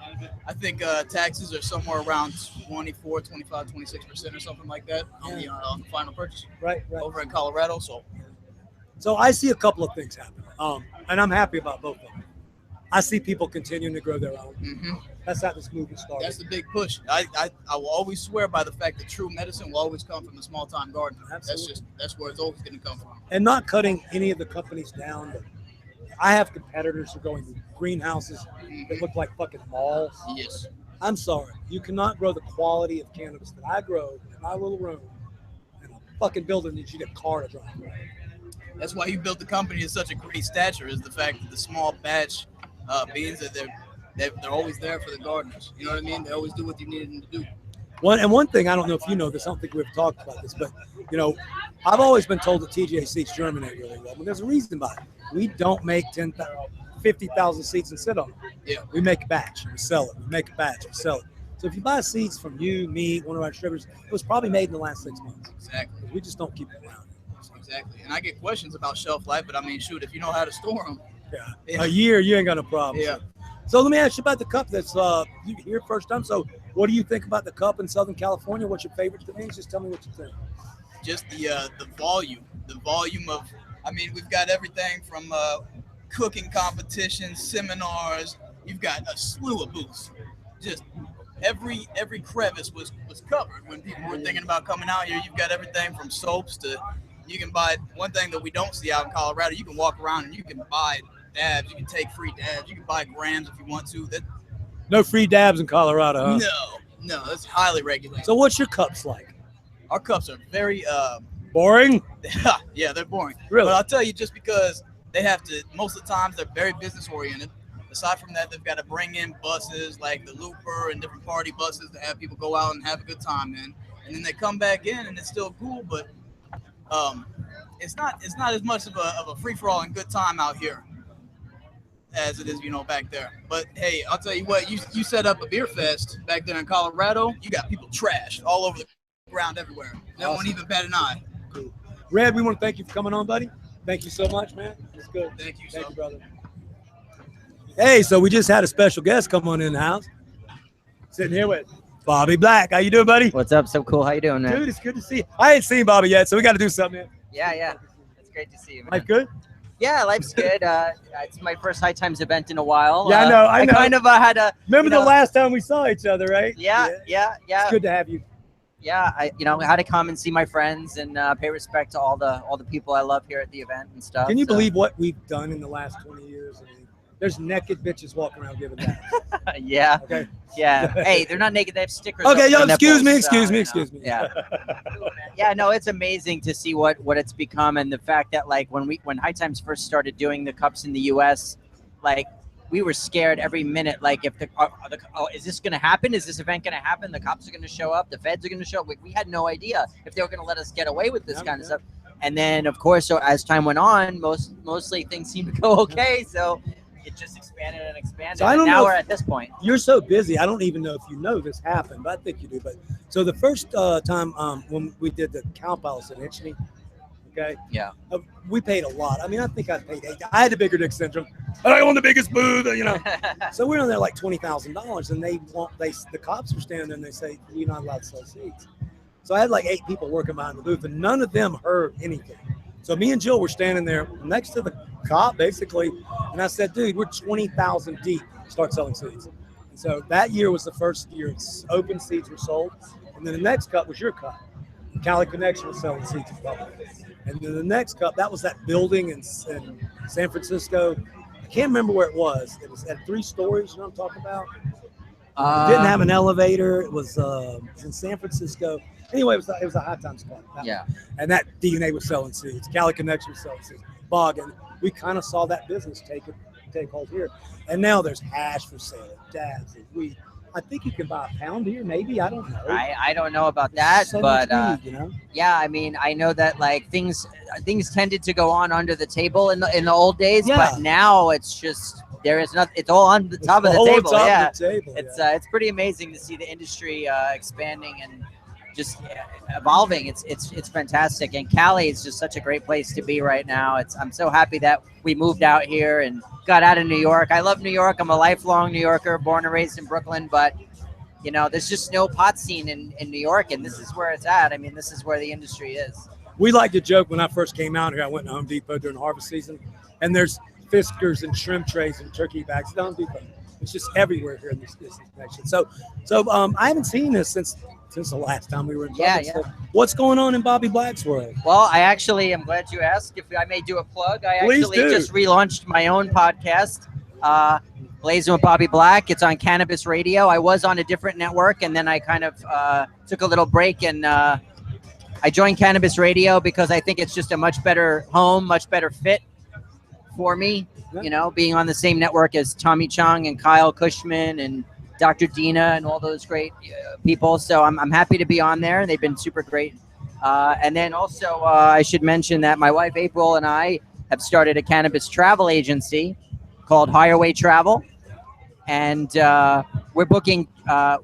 S5: I think taxes are somewhere around 24, 25, 26% or something like that on the final purchase
S1: Right.
S5: over in Colorado.
S1: So I see a couple of things happen, and I'm happy about both of them. I see people continuing to grow their own.
S5: Mm-hmm.
S1: That's how this movement started.
S5: That's the big push. I will always swear by the fact that true medicine will always come from the small time gardener.
S1: Absolutely.
S5: That's where it's always going to come from.
S1: And not cutting any of the companies down. But I have competitors who are going to greenhouses that look like fucking malls.
S5: Yes.
S1: I'm sorry. You cannot grow the quality of cannabis that I grow in my little room in a fucking building that you get a car to drive.
S5: That's why you built the company to such a great stature, is the fact that the small batch beans that they're always there for the gardeners. You know what I mean? They always do what you needed them to do.
S1: One thing, I don't know if you know this, I don't think we've talked about this, but you know, I've always been told that TGA seeds germinate really well. But there's a reason behind it. We don't make 50,000 seeds and sit on them.
S5: Yeah.
S1: We make a batch and we sell it. We make a batch and sell it. So if you buy seeds from you, me, one of our distributors, it was probably made in the last 6 months.
S5: Exactly.
S1: We just don't keep it around.
S5: Exactly. And I get questions about shelf life, but I mean, shoot, if you know how to store them.
S1: Yeah. A year, you ain't got no problem.
S5: Yeah.
S1: So let me ask you about the cup. That's you here first time. So what do you think about the cup in Southern California? What's your favorite things? Just tell me what you think.
S5: Just the volume of. I mean, we've got everything from cooking competitions, seminars. You've got a slew of booths. Just every crevice was covered when people were thinking about coming out here. You've got everything from soaps to. You can buy one thing that we don't see out in Colorado. You can walk around and you can buy dabs. You can take free dabs. You can buy grams if you want to.
S1: No free dabs in Colorado, huh?
S5: No, that's highly regulated.
S1: So what's your cups like?
S5: Our cups are very
S1: Boring?
S5: yeah, they're boring.
S1: Really?
S5: But I'll tell you, just because they have to, most of the times they're very business oriented. Aside from that, they've got to bring in buses like the Looper and different party buses to have people go out and have a good time in. And then they come back in and it's still cool, but it's not as much of a free for all and good time out here as it is, back there. But hey, I'll tell you what, you set up a beer fest back there in Colorado, you got people trashed all over the ground everywhere. They won't even bat an eye.
S1: Cool. Red, we want to thank you for coming on, buddy. Thank you so much, man. It's good.
S5: Thank you,
S1: Thank you, brother. Hey, so we just had a special guest come on in the house. Sitting here with Bobby Black. How you doing, buddy?
S7: What's up? So cool. How you doing, man?
S1: Dude, it's good to see you. I ain't seen Bobby yet, so we got to do something, man.
S7: Yeah. It's great to see you, man.
S1: Life good?
S7: Yeah, life's good. It's my first High Times event in a while.
S1: Yeah, I know.
S7: I kind of had a.
S1: Remember the last time we saw each other, right?
S7: Yeah.
S1: It's good to have you.
S7: Yeah, I had to come and see my friends and pay respect to all the people I love here at the event and stuff.
S1: Can you believe what we've done in the last 20 years? I mean, there's naked bitches walking around giving back.
S7: Yeah.
S1: Okay.
S7: Yeah. Hey, they're not naked. They have stickers.
S1: Okay,
S7: on
S1: yo,
S7: their
S1: excuse
S7: nipples,
S1: me.
S7: Yeah. Yeah, no, it's amazing to see what it's become, and the fact that like when High Times first started doing the cups in the U.S., like we were scared every minute. Like if is this going to happen? Is this event going to happen? The cops are going to show up. The feds are going to show up. We had no idea if they were going to let us get away with this kind of stuff. And then, of course, so as time went on, mostly things seemed to go okay. So it just expanded and expanded.
S1: So I don't
S7: and now
S1: know
S7: we're
S1: if-
S7: at this point.
S1: You're so busy. I don't even know if you know this happened, but I think you do. But so the first time when we did the Cow Palace in Hitchney, okay,
S7: Yeah.
S1: we paid a lot. I mean, I think I paid $8. I had the bigger dick syndrome. I own the biggest booth, you know. So we're on there like $20,000, and the cops were standing there and they say you're not allowed to sell seats. So I had like 8 people working behind the booth, and none of them heard anything. So me and Jill were standing there next to the cop, basically, and I said, "Dude, we're 20,000 deep. Start selling seats." And so that year was the first year open seats were sold, and then the next cup was your cup. Cali Connection was selling seats in public, and then the next cup that was that building in San Francisco. I can't remember where it was. It was at 3 stories. You know what I'm talking about? It didn't have an elevator. It was in San Francisco. Anyway, it was a High Times Club.
S7: Yeah.
S1: And that DNA was selling seeds. Cali Connection was selling seeds. Bog, and we kind of saw that business take hold here. And now there's hash for sale, dabs, and weed. I think you can buy a pound here, maybe. I don't know.
S7: I don't know about that,
S1: So
S7: but
S1: much weed, you know?
S7: yeah, I mean, I know that like things tended to go on under the table in the old days,
S1: Yeah.
S7: but now it's just there is nothing. It's all on the top of the
S1: whole
S7: table.
S1: top of
S7: Yeah,
S1: the table,
S7: it's pretty amazing to see the industry expanding and just evolving. It's fantastic, and Cali is just such a great place to be right now. I'm so happy that we moved out here and got out of New York. I love New York. I'm a lifelong New Yorker, born and raised in Brooklyn, but you know, there's just no pot scene in New York, and this is where it's at. I mean, this is where the industry is.
S1: We like to joke when I first came out here, I went to Home Depot during harvest season, and there's Fiskars and shrimp trays and turkey bags at Home Depot. It's just everywhere here in this nation. So I haven't seen this since the last time we were in public.
S7: Yeah.
S1: So what's going on in Bobby Black's world?
S7: Well, I actually am glad you asked. If I may do a plug, I
S1: Please
S7: actually
S1: do.
S7: just relaunched my own podcast, Blazing with Bobby Black. It's on Cannabis Radio. I was on a different network, and then I kind of took a little break, and I joined Cannabis Radio because I think it's just a much better home, much better fit for me. You know, being on the same network as Tommy Chung and Kyle Cushman and Dr. Dina and all those great people. So I'm happy to be on there. They've been super great. And then also I should mention that my wife April and I have started a cannabis travel agency called Higher Way Travel. And we're booking,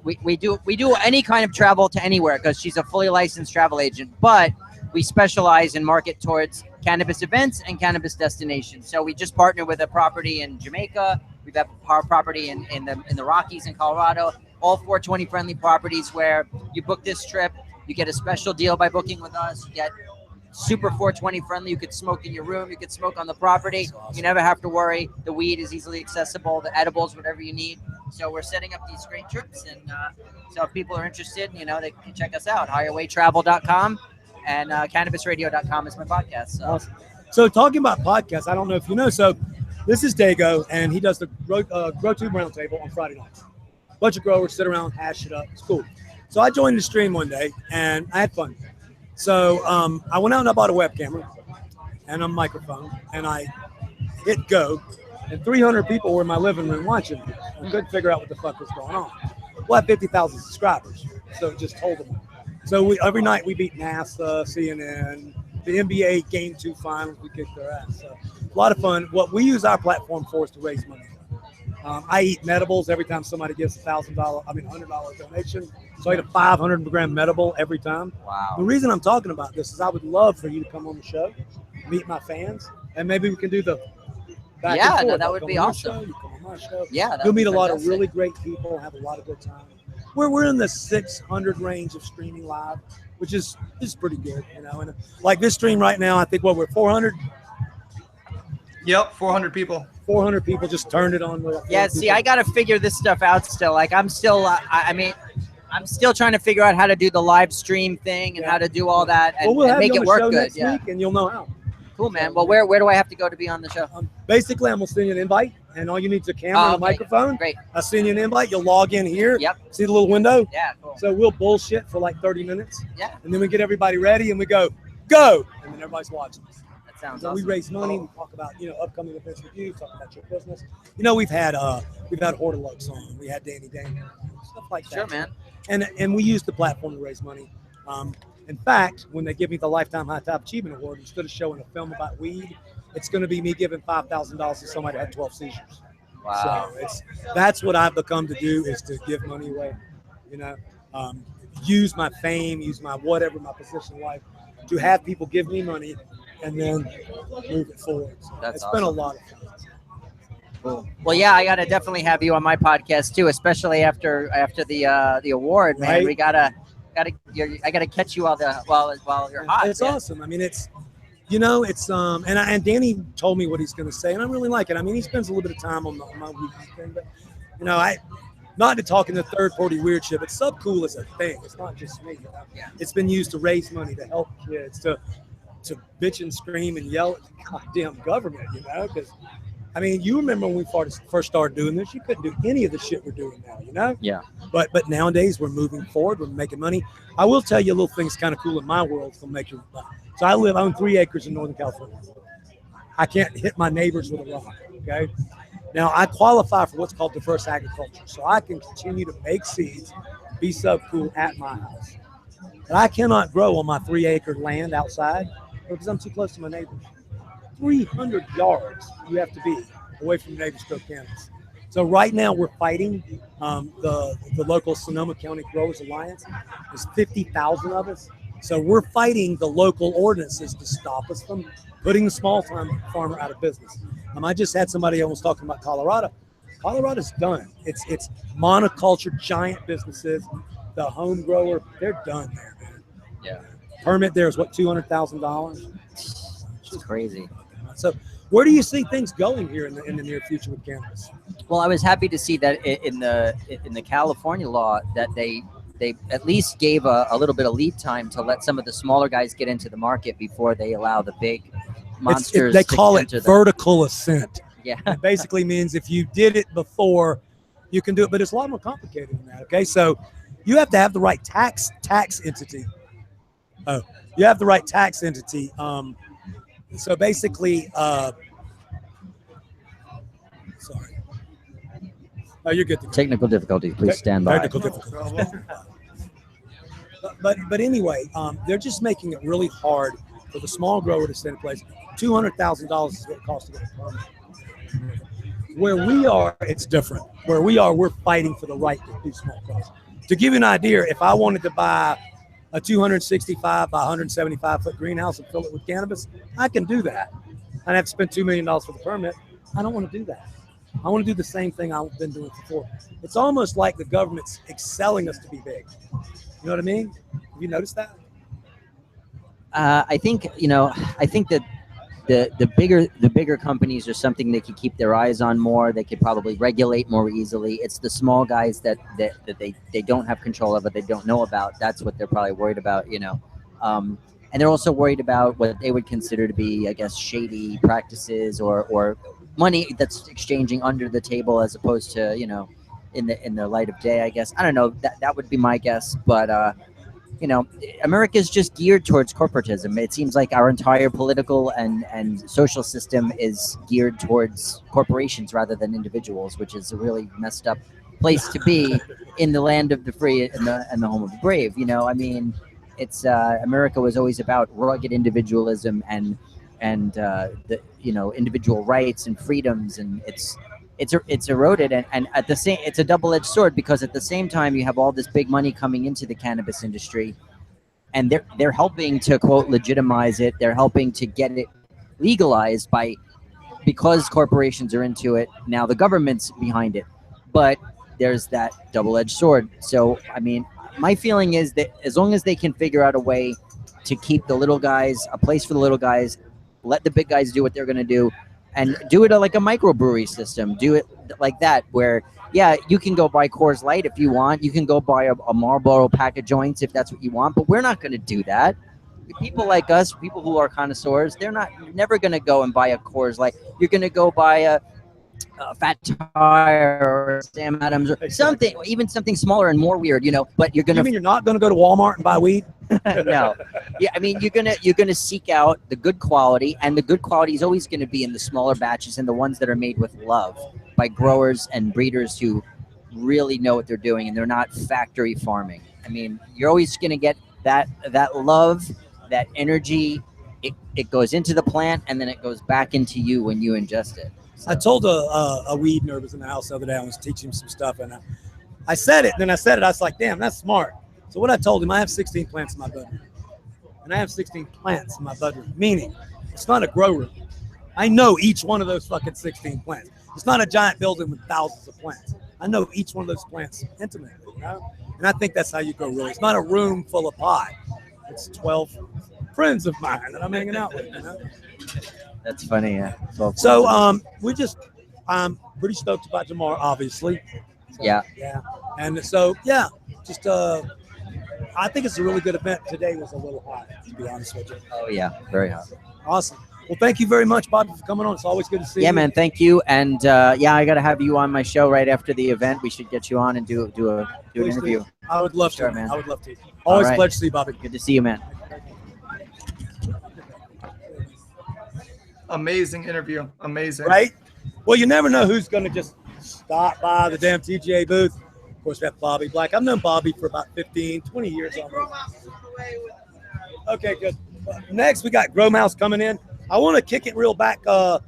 S7: we do any kind of travel to anywhere because she's a fully licensed travel agent, but we specialize and market towards cannabis events and cannabis destinations. So we just partnered with a property in Jamaica. We've got our property in the Rockies in Colorado, all 420 friendly properties where you book this trip, you get a special deal by booking with us, you get super 420 friendly. You could smoke in your room, you could smoke on the property.
S1: Awesome.
S7: You never have to worry. The weed is easily accessible, the edibles, whatever you need. So we're setting up these great trips. And so if people are interested, you know, they can check us out, higherwaytravel.com. And cannabisradio.com is my podcast. So.
S1: Awesome. So talking about podcasts, I don't know if you know. So this is Dago, and he does the Grow Tube Roundtable on Friday nights. Bunch of growers sit around, hash it up. It's cool. So I joined the stream one day, and I had fun. So I went out and I bought a web camera and a microphone, and I hit go, and 300 people were in my living room watching. I couldn't figure out what the fuck was going on. Well, I have 50,000 subscribers, so it just told them. So every night we beat NASA, CNN, the NBA Game 2 finals, we kicked their ass. So a lot of fun. What we use our platform for is to raise money. I eat medibles every time somebody gives $100 donation. So I eat a 500 gram medible every time.
S7: Wow.
S1: The reason I'm talking about this is I would love for you to come on the show, meet my fans, and maybe we can do the back
S7: Yeah,
S1: and
S7: no,
S1: forth.
S7: that
S1: I'll
S7: would
S1: come
S7: be
S1: on your
S7: awesome.
S1: show, you come on my show.
S7: Yeah,
S1: You'll meet a lot of
S7: fantastic.
S1: really great people, have a lot of good time. We're in the 600 range of streaming live, which is pretty good, you know. And like this stream right now, I think we're 400.
S4: Yep, 400 people.
S1: 400 people just turned it on.
S7: Yeah, see, I got to figure this stuff out still. Like, I'm still, I'm still trying to figure out how to do the live stream thing and how to do all that and,
S1: Well, we'll
S7: and
S1: have
S7: make
S1: you
S7: it
S1: on the
S7: work
S1: show
S7: good.
S1: next
S7: Yeah.
S1: week, and you'll know how.
S7: Cool, man. Well, where do I have to go to be on the show?
S1: Basically, I'm gonna send you an invite, and all you need is a camera and a
S7: okay.
S1: microphone.
S7: Great.
S1: I'll send you an invite. You'll log in here.
S7: Yep.
S1: See the little window?
S7: Yeah, cool.
S1: So we'll bullshit for like 30 minutes.
S7: Yeah.
S1: And then we get everybody ready, and we go, and then everybody's watching us.
S7: That sounds
S1: So
S7: awesome.
S1: we raise money. We talk about upcoming events with you. Talk about your business. We've had Hortalux on. We had Danny Daniel, stuff like that.
S7: Sure, man.
S1: And we use the platform to raise money. In fact, when they give me the Lifetime High Top Achievement Award, instead of showing a film about weed, it's going to be me giving $5,000 to somebody that had 12 seizures.
S7: Wow.
S1: So that's what I've become to do, is to give money away, you know, use my fame, use my whatever, my position in life, to have people give me money and then move it forward. So
S7: That's
S1: it's been a
S7: awesome.
S1: lot of fun.
S7: Cool. Well, yeah, I gotta definitely have you on my podcast too, especially after the award, man.
S1: Right.
S7: We gotta I gotta catch you while you're hot.
S1: It's
S7: man.
S1: awesome. I mean, it's, you know, it's and Danny told me what he's going to say, and I really like it. I mean, he spends a little bit of time on my weekly thing, but you know, not to talk in the third party weird shit, but Subcool is a thing. It's not just me. You know?
S7: Yeah.
S1: It's been used to raise money, to help kids, to bitch and scream and yell at the goddamn government, you know, because. I mean, you remember when we first started doing this, you couldn't do any of the shit we're doing now, you know?
S7: Yeah.
S1: But nowadays we're moving forward, we're making money. I will tell you a little thing's kind of cool in my world to make you. So I own 3 acres in Northern California. I can't hit my neighbors with a rock, okay? Now I qualify for what's called diverse agriculture. So I can continue to make seeds, be Subcool at my house. But I cannot grow on my 3 acre land outside because I'm too close to my neighbors. 300 yards you have to be away from your neighbor's grow cannabis. So right now we're fighting the local Sonoma County Growers Alliance. There's 50,000 of us. So we're fighting the local ordinances to stop us from putting the small time farmer out of business. I just had somebody almost talking about Colorado. Colorado's done. It's monoculture, giant businesses. The home grower, they're done there, man.
S7: Yeah.
S1: Permit there is what, $200,000?
S7: It's crazy.
S1: So where do you see things going here in the near future with cannabis?
S7: Well, I was happy to see that in the California law that they at least gave a little bit of lead time to let some of the smaller guys get into the market before they allow the big monsters.
S1: They call it
S7: enter
S1: vertical ascent.
S7: Yeah.
S1: It basically means if you did it before, you can do it, but it's a lot more complicated than that. Okay, so you have to have the right tax entity. Oh, you have the right tax entity. So basically, sorry. Oh, you're good.
S7: Technical difficulties. Please stand by.
S1: Technical difficulties. But anyway, they're just making it really hard for the small grower to stay in place. $200,000 is what it costs to get a permit. Where we are, it's different. Where we are, we're fighting for the right to do small crops. To give you an idea, if I wanted to buy a 265 by 175 foot greenhouse and fill it with cannabis, I can do that. I'd have to spend $2 million for the permit. I don't want to do that. I want to do the same thing I've been doing before. It's almost like the government's excelling us to be big. You know what I mean? Have you noticed that?
S7: I think that the bigger companies are something they could keep their eyes on more. They could probably regulate more easily. It's the small guys that they don't have control of, but they don't know about. That's what they're probably worried about, you know. And they're also worried about what they would consider to be, I guess, shady practices or money that's exchanging under the table as opposed to, you know, in the light of day, I guess. I don't know. That would be my guess, but you know, America is just geared towards corporatism. It seems like our entire political and social system is geared towards corporations rather than individuals, which is a really messed up place to be in the land of the free and the home of the brave. You know, I mean, it's America was always about rugged individualism and the, you know, individual rights and freedoms, and it's eroded, and at the same, it's a double-edged sword, because at the same time you have all this big money coming into the cannabis industry, and they're helping to, quote, legitimize it. They're helping to get it legalized because corporations are into it. Now the government's behind it, but there's that double-edged sword. So I mean, my feeling is that as long as they can figure out a way to keep the little guys, a place for the little guys, let the big guys do what they're going to do, and do it like a microbrewery system. Do it like that, where, yeah, you can go buy Coors Light if you want. You can go buy a Marlboro pack of joints if that's what you want. But we're not going to do that. People like us, people who are connoisseurs, you're never going to go and buy a Coors Light. You're going to go buy a Fat Tire or Sam Adams or something, even something smaller and more weird, you know. But you're going to.
S1: You mean you're not going to go to Walmart and buy weed?
S7: No. Yeah, I mean, you're gonna seek out the good quality, and the good quality is always going to be in the smaller batches and the ones that are made with love by growers and breeders who really know what they're doing, and they're not factory farming. I mean, you're always going to get that love, that energy, it goes into the plant and then it goes back into you when you ingest it. So.
S1: I told a weed nerd was in the house the other day. I was teaching him some stuff, and I said it. And then I said it. I was like, damn, that's smart. So what I told him, I have 16 plants in my bedroom. And I have 16 plants in my bedroom, meaning it's not a grow room. I know each one of those fucking 16 plants. It's not a giant building with thousands of plants. I know each one of those plants intimately, you know? And I think that's how you grow really. It's not a room full of pot. It's 12 friends of mine that I'm hanging out with, you know?
S7: That's funny, yeah.
S1: So I'm pretty stoked about tomorrow, obviously. So,
S7: yeah.
S1: And so just I think it's a really good event. Today was a little hot, to be honest with you.
S7: Oh yeah, very hot.
S1: Awesome. Well, thank you very much, Bobby, for coming on. It's always good to see you.
S7: Yeah, man, thank you. And I gotta have you on my show right after the event. We should get you on and do an interview.
S1: I would love to,
S7: man.
S1: I would love to. Always
S7: right.
S1: a pleasure to see you, Bobby.
S7: Good to see you, man.
S4: Amazing interview. Amazing.
S1: Right? Well, you never know who's going to just stop by the damn TGA booth. Of course, we have Bobby Black. I've known Bobby for about 15, 20 years almost. Okay, good. Next, we got Grow Mouse coming in. I want to kick it real back to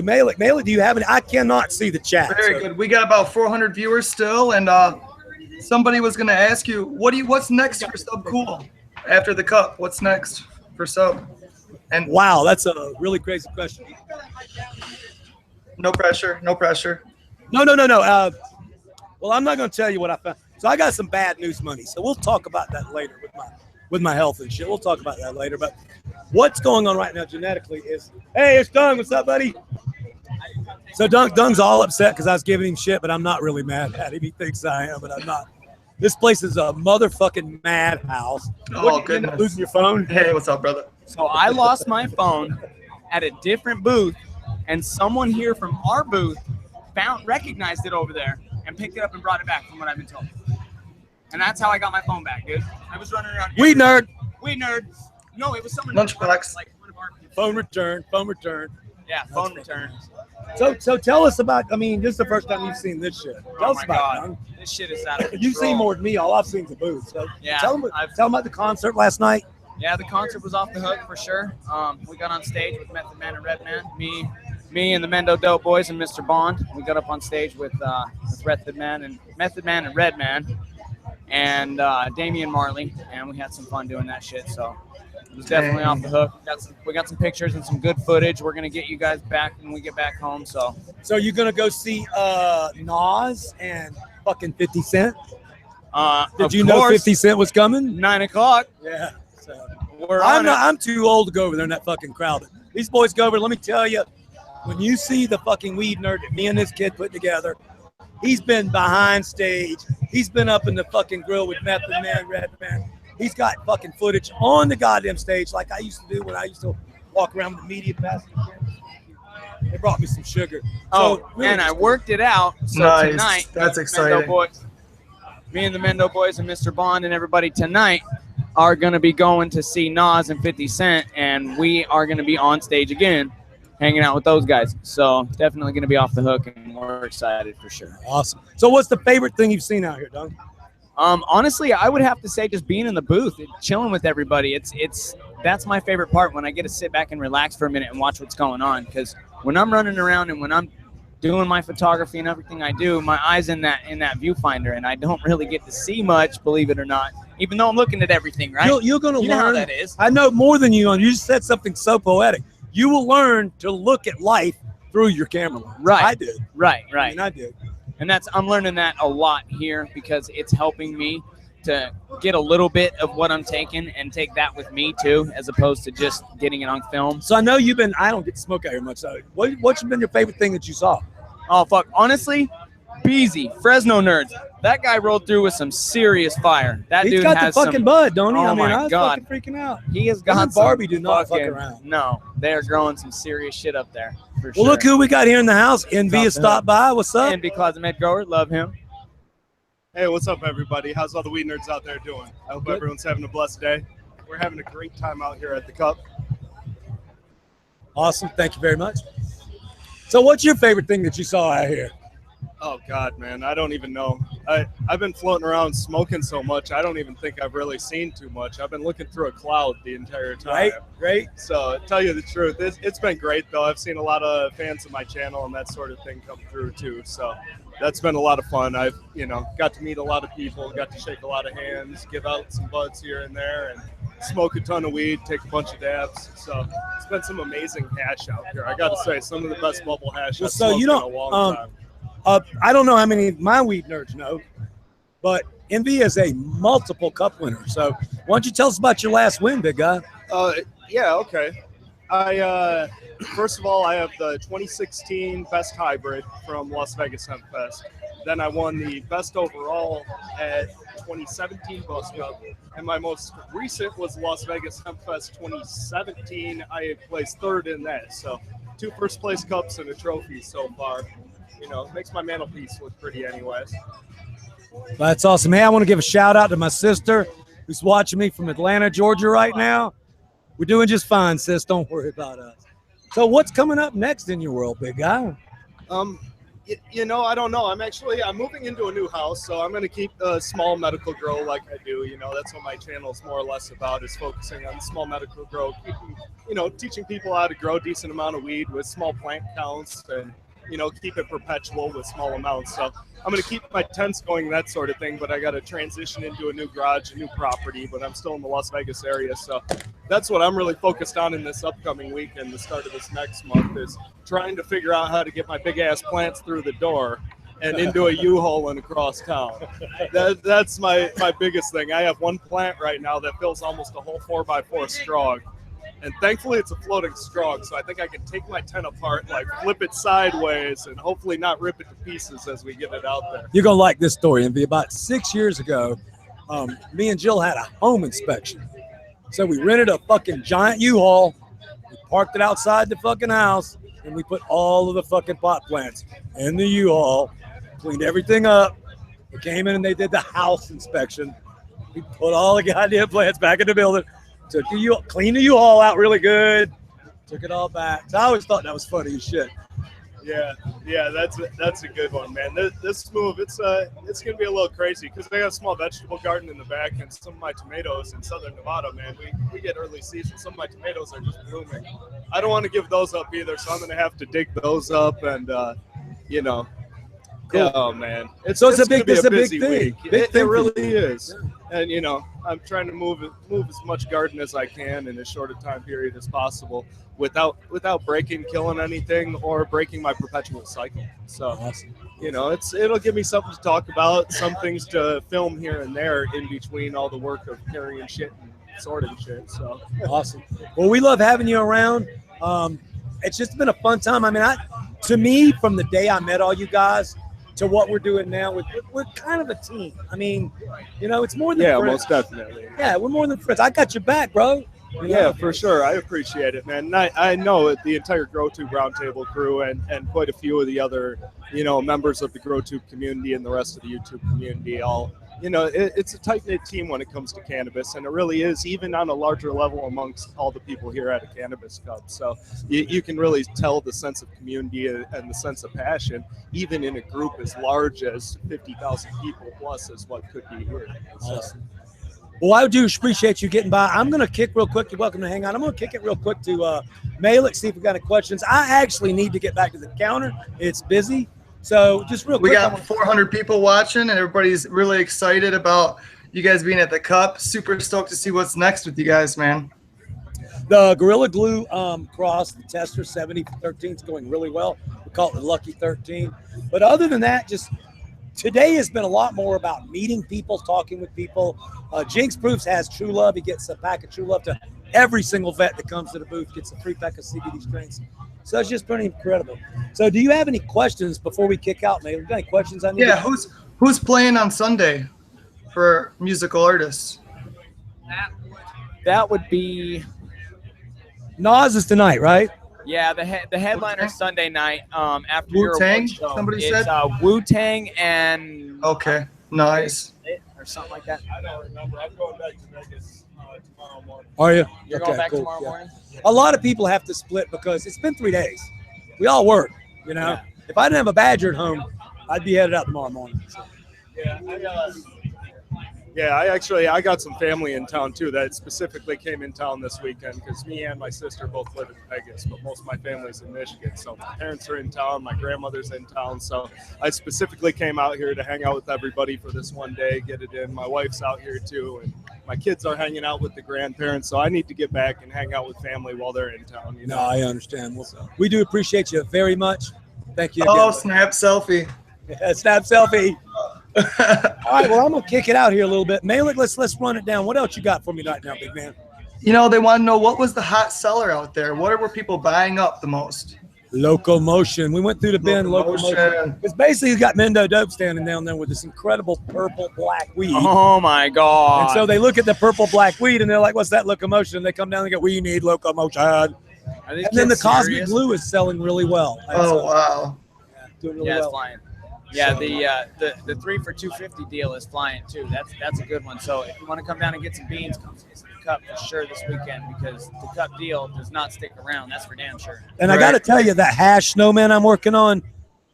S1: Malik. Malik, do you have any? I cannot see the chat.
S4: Very good. We got about 400 viewers still, and somebody was going to ask you, what's next for Sub Cool after the cup? What's next for Sub? And
S1: wow, that's a really crazy question.
S4: No pressure. No pressure.
S1: No. Well, I'm not going to tell you what I found. So I got some bad news money. So we'll talk about that later with my health and shit. We'll talk about that later. But what's going on right now genetically is, hey, it's Dung. What's up, buddy? So Dung's all upset because I was giving him shit, but I'm not really mad at him. He thinks I am, but I'm not. This place is a motherfucking madhouse.
S4: Oh, goodness.
S1: Losing your phone?
S4: Hey, what's up, brother?
S8: So I lost my phone at a different booth, and someone here from our booth recognized it over there and picked it up and brought it back, from what I've been told. And that's how I got my phone back, dude. I was running around here.
S1: Weed nerd.
S8: No, it was someone.
S4: Lunchbox.
S8: Like one of our people.
S1: Phone return.
S8: Yeah, phone return.
S1: So tell us about, I mean, this is the first time you've seen this shit. Tell us about it, Dung.
S8: This shit is out of control.
S1: You've seen more than me. All I've seen is the booth. So
S8: Yeah,
S1: tell them about the concert last night.
S8: Yeah, the concert was off the hook for sure. We got on stage with Method Man and Redman. Me and the Mendo Dope Boys and Mr. Bond. We got up on stage with Method Man and Redman and Damian Marley, and we had some fun doing that shit. So it was definitely off the hook. We got some pictures and some good footage. We're gonna get you guys back when we get back home. So
S1: you're gonna go see Nas and fucking 50 Cent? Did you know 50 Cent was coming?
S8: 9 o'clock.
S1: Yeah. So
S8: I'm
S1: too old to go over there in that fucking crowd. These boys go over. Let me tell you, when you see the fucking weed nerd that me and this kid put together, he's been behind stage. He's been up in the fucking grill with Method Man, Redman. He's got fucking footage on the goddamn stage like I used to do when I used to walk around with the media pass. They brought me some sugar.
S8: I worked it out. So
S4: nice.
S8: Tonight,
S4: that's exciting.
S8: Me and the Mendo Boys and Mr. Bond and everybody tonight are going to be going to see Nas and 50 Cent, and we are going to be on stage again, hanging out with those guys. So definitely going to be off the hook, and we're excited for sure.
S1: Awesome. So what's the favorite thing you've seen out here, Doug?
S8: Honestly, I would have to say just being in the booth and chilling with everybody. That's my favorite part, when I get to sit back and relax for a minute and watch what's going on. Because when I'm running around and when I'm doing my photography and everything I do, my eyes in that viewfinder, and I don't really get to see much, believe it or not. Even though I'm looking at everything, right?
S1: You're going to learn.
S8: You know how that is.
S1: I know more than you. You just said something so poetic. You will learn to look at life through your camera lens.
S8: Right.
S1: I did.
S8: Right.
S1: I mean, I did.
S8: And I'm learning that a lot here, because it's helping me to get a little bit of what I'm taking and take that with me too, as opposed to just getting it on film.
S1: So I know I don't get to smoke out here much. So what's been your favorite thing that you saw?
S8: Oh, fuck. Honestly, Beezy, Fresno Nerds. That guy rolled through with some serious fire.
S1: He's got the fucking bud, don't he?
S8: Oh,
S1: I mean,
S8: my
S1: I was
S8: God.
S1: fucking freaking out.
S8: He has got some
S1: Barbie do not fuck around.
S8: No, they're growing some serious shit up there. For
S1: Well,
S8: sure.
S1: look who we got here in the house. Envy has stopped by. What's up?
S8: Envy Closet Med Grower. Love him.
S9: Hey, what's up, everybody? How's all the weed nerds out there doing? I hope everyone's having a blessed day. We're having a great time out here at the Cup.
S1: Awesome. Thank you very much. So what's your favorite thing that you saw out here?
S9: Oh, God, man. I don't even know. I've been floating around smoking so much, I don't even think I've really seen too much. I've been looking through a cloud the entire time.
S1: Right.
S9: So to tell you the truth, it's been great though. I've seen a lot of fans of my channel and that sort of thing come through too. So that's been a lot of fun. I've got to meet a lot of people, got to shake a lot of hands, give out some buds here and there, and smoke a ton of weed, take a bunch of dabs. So it's been some amazing hash out here. I got to say, some of the best bubble hash I've smoked in a long time.
S1: I don't know how many of my weed nerds know, but Envy is a multiple cup winner. So why don't you tell us about your last win, big guy?
S9: Yeah, okay. First of all, I have the 2016 Best Hybrid from Las Vegas Hemp Fest. Then I won the Best Overall at 2017 Buzz Cup. And my most recent was Las Vegas Hemp Fest 2017. I placed third in that. So 2 first place cups and a trophy so far. Makes my mantelpiece look pretty anyways.
S1: That's awesome. Hey, I want to give a shout out to my sister who's watching me from Atlanta, Georgia right now. We're doing just fine, sis. Don't worry about us. So what's coming up next in your world, big guy?
S9: I don't know. I'm moving into a new house, so I'm going to keep a small medical grow like I do. That's what my channel is more or less about, is focusing on small medical grow, teaching people how to grow a decent amount of weed with small plant counts and, keep it perpetual with small amounts. So I'm going to keep my tents going, that sort of thing, but I got to transition into a new garage, a new property, but I'm still in the Las Vegas area. So that's what I'm really focused on in this upcoming week and the start of this next month, is trying to figure out how to get my big ass plants through the door and into a U-Haul and across town. That's my biggest thing. I have one plant right now that fills almost a whole 4x4 strong. And thankfully it's a floating strong, so I think I can take my tent apart, like flip it sideways, and hopefully not rip it to pieces as we get it out there.
S1: You're going to like this story, Envy. About 6 years ago, me and Jill had a home inspection. So we rented a fucking giant U-Haul, we parked it outside the fucking house, and we put all of the fucking pot plants in the U-Haul, cleaned everything up. We came in and they did the house inspection. We put all the goddamn plants back in the building. Cleaned the U-Haul out really good. Took it all back. So I always thought that was funny as shit.
S9: Yeah, that's a good one, man. This move, it's gonna be a little crazy because I got a small vegetable garden in the back, and some of my tomatoes in southern Nevada, man, we get early season. Some of my tomatoes are just blooming. I don't want to give those up either, so I'm gonna have to dig those up, and Cool. Oh man, it's a big busy week. It really is, and I'm trying to move as much garden as I can in as short a time period as possible, without breaking, killing anything, or breaking my perpetual cycle. So,
S1: awesome.
S9: It'll give me something to talk about, some things to film here and there in between all the work of carrying shit and sorting shit. So
S1: awesome. Well, we love having you around. It's just been a fun time. I mean, to me, from the day I met all you guys to what we're doing now, we're kind of a team. I mean, it's more than friends.
S9: Most definitely.
S1: Yeah, we're more than friends. I got your back, bro.
S9: Yeah, for sure. I appreciate it, man. And I know the entire GrowTube Roundtable crew and quite a few of the other, members of the GrowTube community and the rest of the YouTube community all, it's a tight-knit team when it comes to cannabis, and it really is, even on a larger level amongst all the people here at a Cannabis Cup. So you can really tell the sense of community and the sense of passion, even in a group as large as 50,000 people plus is what could be here. So.
S1: Awesome. Well, I do appreciate you getting by. I'm going to kick real quick. You're welcome to hang on. I'm going to kick it real quick to Malik, see if we've got any questions. I actually need to get back to the counter. It's busy. So just real quick.
S4: We got 400 people watching, and everybody's really excited about you guys being at the Cup. Super stoked to see what's next with you guys, man.
S1: The Gorilla Glue cross, the Tester 7013 is going really well. We call it the Lucky 13. But other than that, just today has been a lot more about meeting people, talking with people. Jinx Proofs has True Love. He gets a pack of True Love to every single vet that comes to the booth, gets a free pack of CBD strains. So it's just pretty incredible. So do you have any questions before we kick out, man? Got any questions on you?
S4: Yeah, who's playing on Sunday for musical artists?
S8: That would be
S1: Nas is tonight, right?
S8: Yeah, the headliner Sunday night after
S4: Wu-Tang,
S8: your show.
S4: somebody
S8: it's,
S4: said?
S8: Wu-Tang and
S4: Okay, nice.
S8: Or something like that.
S9: I don't remember. I'm going back to Vegas tomorrow morning.
S1: Are you?
S8: You're going back tomorrow morning?
S1: A lot of people have to split because it's been 3 days. We all work,
S8: Yeah.
S1: If I didn't have a badger at home, I'd be headed out tomorrow morning. So.
S9: Yeah, I got some family in town too that specifically came in town this weekend because me and my sister both live in Vegas, but most of my family's in Michigan. So my parents are in town, my grandmother's in town. So I specifically came out here to hang out with everybody for this one day, get it in. My wife's out here too, and my kids are hanging out with the grandparents. So I need to get back and hang out with family while they're in town. You know,
S1: No, I understand. Well, we do appreciate you very much. Thank you again.
S4: Oh, snap selfie.
S1: Yeah, snap selfie. All right, well, I'm gonna kick it out here a little bit. Malik, let's run it down. What else you got for me right now, big man?
S4: You know, they want to know what was the hot seller out there. What were people buying up the most?
S1: Locomotion. We went through the bin. Locomotion.
S4: Locomotion.
S1: Because basically, you got Mendo Dope standing down there with this incredible purple black weed.
S8: Oh my God.
S1: And so they look at the purple black weed and they're like, "What's that locomotion?" And they come down and go, "We need locomotion." And then the Cosmic Glue is selling really well.
S4: Oh, wow.
S1: Doing really
S8: Yeah, it's
S1: well.
S8: flying. Yeah,
S1: So-
S8: the 3 for $250 deal is flying too. That's a good one. So if you want to come down and get some beans, come to the Cup for sure this weekend because the Cup deal does not stick around. That's for damn sure.
S1: And I got to tell you, that hash snowman I'm working on,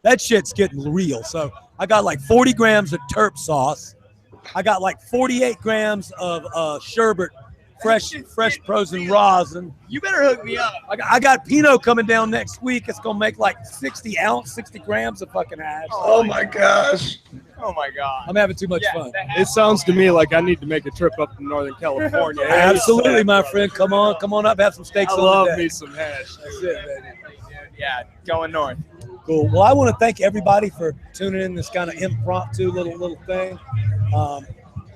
S1: that shit's getting real. So I got like 40 grams of terp sauce. I got like 48 grams of sherbet, fresh frozen rosin.
S8: You better hook me up.
S1: I got Pinot coming down next week. It's going to make like 60 grams of fucking hash.
S4: Oh, my gosh.
S8: Oh my God.
S1: I'm having too much fun.
S9: it sounds to me like I need to make a trip up to Northern California.
S1: Absolutely, my friend. Come on up, have some steaks
S9: I
S1: on
S9: love
S1: the deck.
S9: me some hash.
S1: That's it, baby.
S8: Yeah, going north.
S1: Cool. Well, I want to thank everybody for tuning in this kind of impromptu little thing.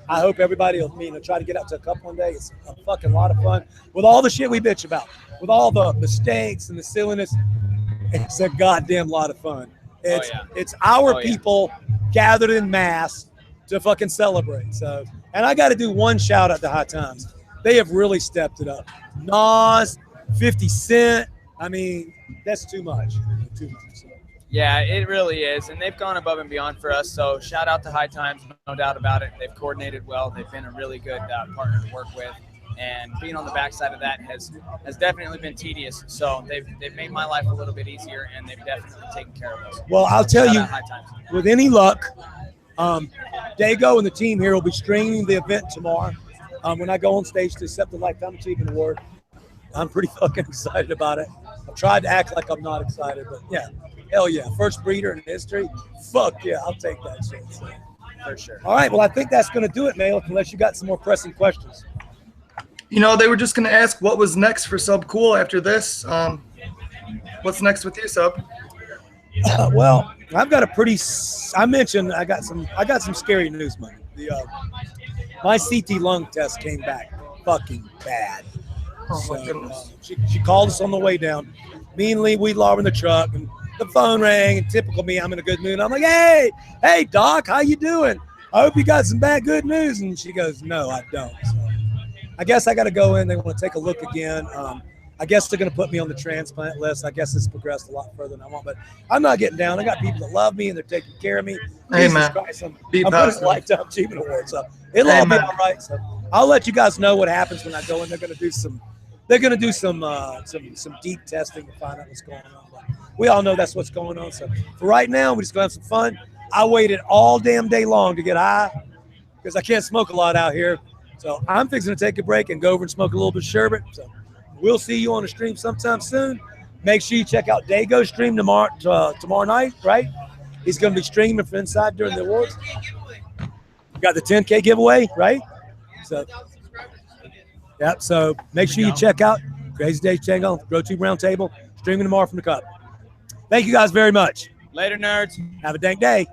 S1: I hope everybody will try to get out to a cup one day. It's a fucking lot of fun. With all the shit we bitch about, with all the mistakes and the silliness, it's a goddamn lot of fun. It's our people gathered in mass to fucking celebrate. So, and I got to do one shout out to High Times. They have really stepped it up. Nas, 50 Cent. I mean, that's too much. Too much.
S8: Yeah, it really is. And they've gone above and beyond for us. So shout out to High Times, no doubt about it. They've coordinated well. They've been a really good partner to work with. And being on the backside of that has definitely been tedious. So they've made my life a little bit easier, and they've definitely taken care of us.
S1: Well, I'll tell
S8: Shout
S1: you,
S8: out High Times.
S1: with any luck, Dago and the team here will be streaming the event tomorrow. When I go on stage to accept the Lifetime Achievement Award, I'm pretty fucking excited about it. I've tried to act like I'm not excited, but yeah, hell yeah. First breeder in history. Fuck yeah, I'll take that shit. So,
S8: For sure.
S1: all right, well, I think that's going to do it, Malik, unless you got some more pressing questions.
S4: You know, they were just going to ask what was next for Sub Cool after this. What's next with you, Sub?
S1: Well, I've got a pretty. I mentioned I got some scary news, man. My CT lung test came back fucking bad.
S4: Oh my goodness.
S1: She called us on the way down. Me and Lee Weedlaw were in the truck, and the phone rang. And typical me, I'm in a good mood. I'm like, hey, Doc, how you doing? I hope you got some good news. And she goes, no, I don't. So I guess I got to go in. They want to take a look again. I guess they're going to put me on the transplant list. I guess it's progressed a lot further than I want, but I'm not getting down. I got people that love me and they're taking care of me.
S4: Hey,
S1: Jesus
S4: man.
S1: Christ, I'm
S4: Be
S1: putting
S4: positive.
S1: a Lifetime Achievement Award, so it'll all be all right. So I'll let you guys know what happens when I go in. They're going to do some deep testing to find out what's going on. But we all know that's what's going on. So for right now, we're just going to have some fun. I waited all damn day long to get high because I can't smoke a lot out here. So I'm fixing to take a break and go over and smoke a little bit of sherbet. So we'll see you on the stream sometime soon. Make sure you check out Dago's stream tomorrow night, right? He's going to be streaming from inside during the awards. Got the 10K giveaway, right? So, yep. So make sure you check out Crazy Days Channel, GrowTube Roundtable, streaming tomorrow from the Cup. Thank you guys very much.
S8: Later, nerds.
S1: Have a dank day.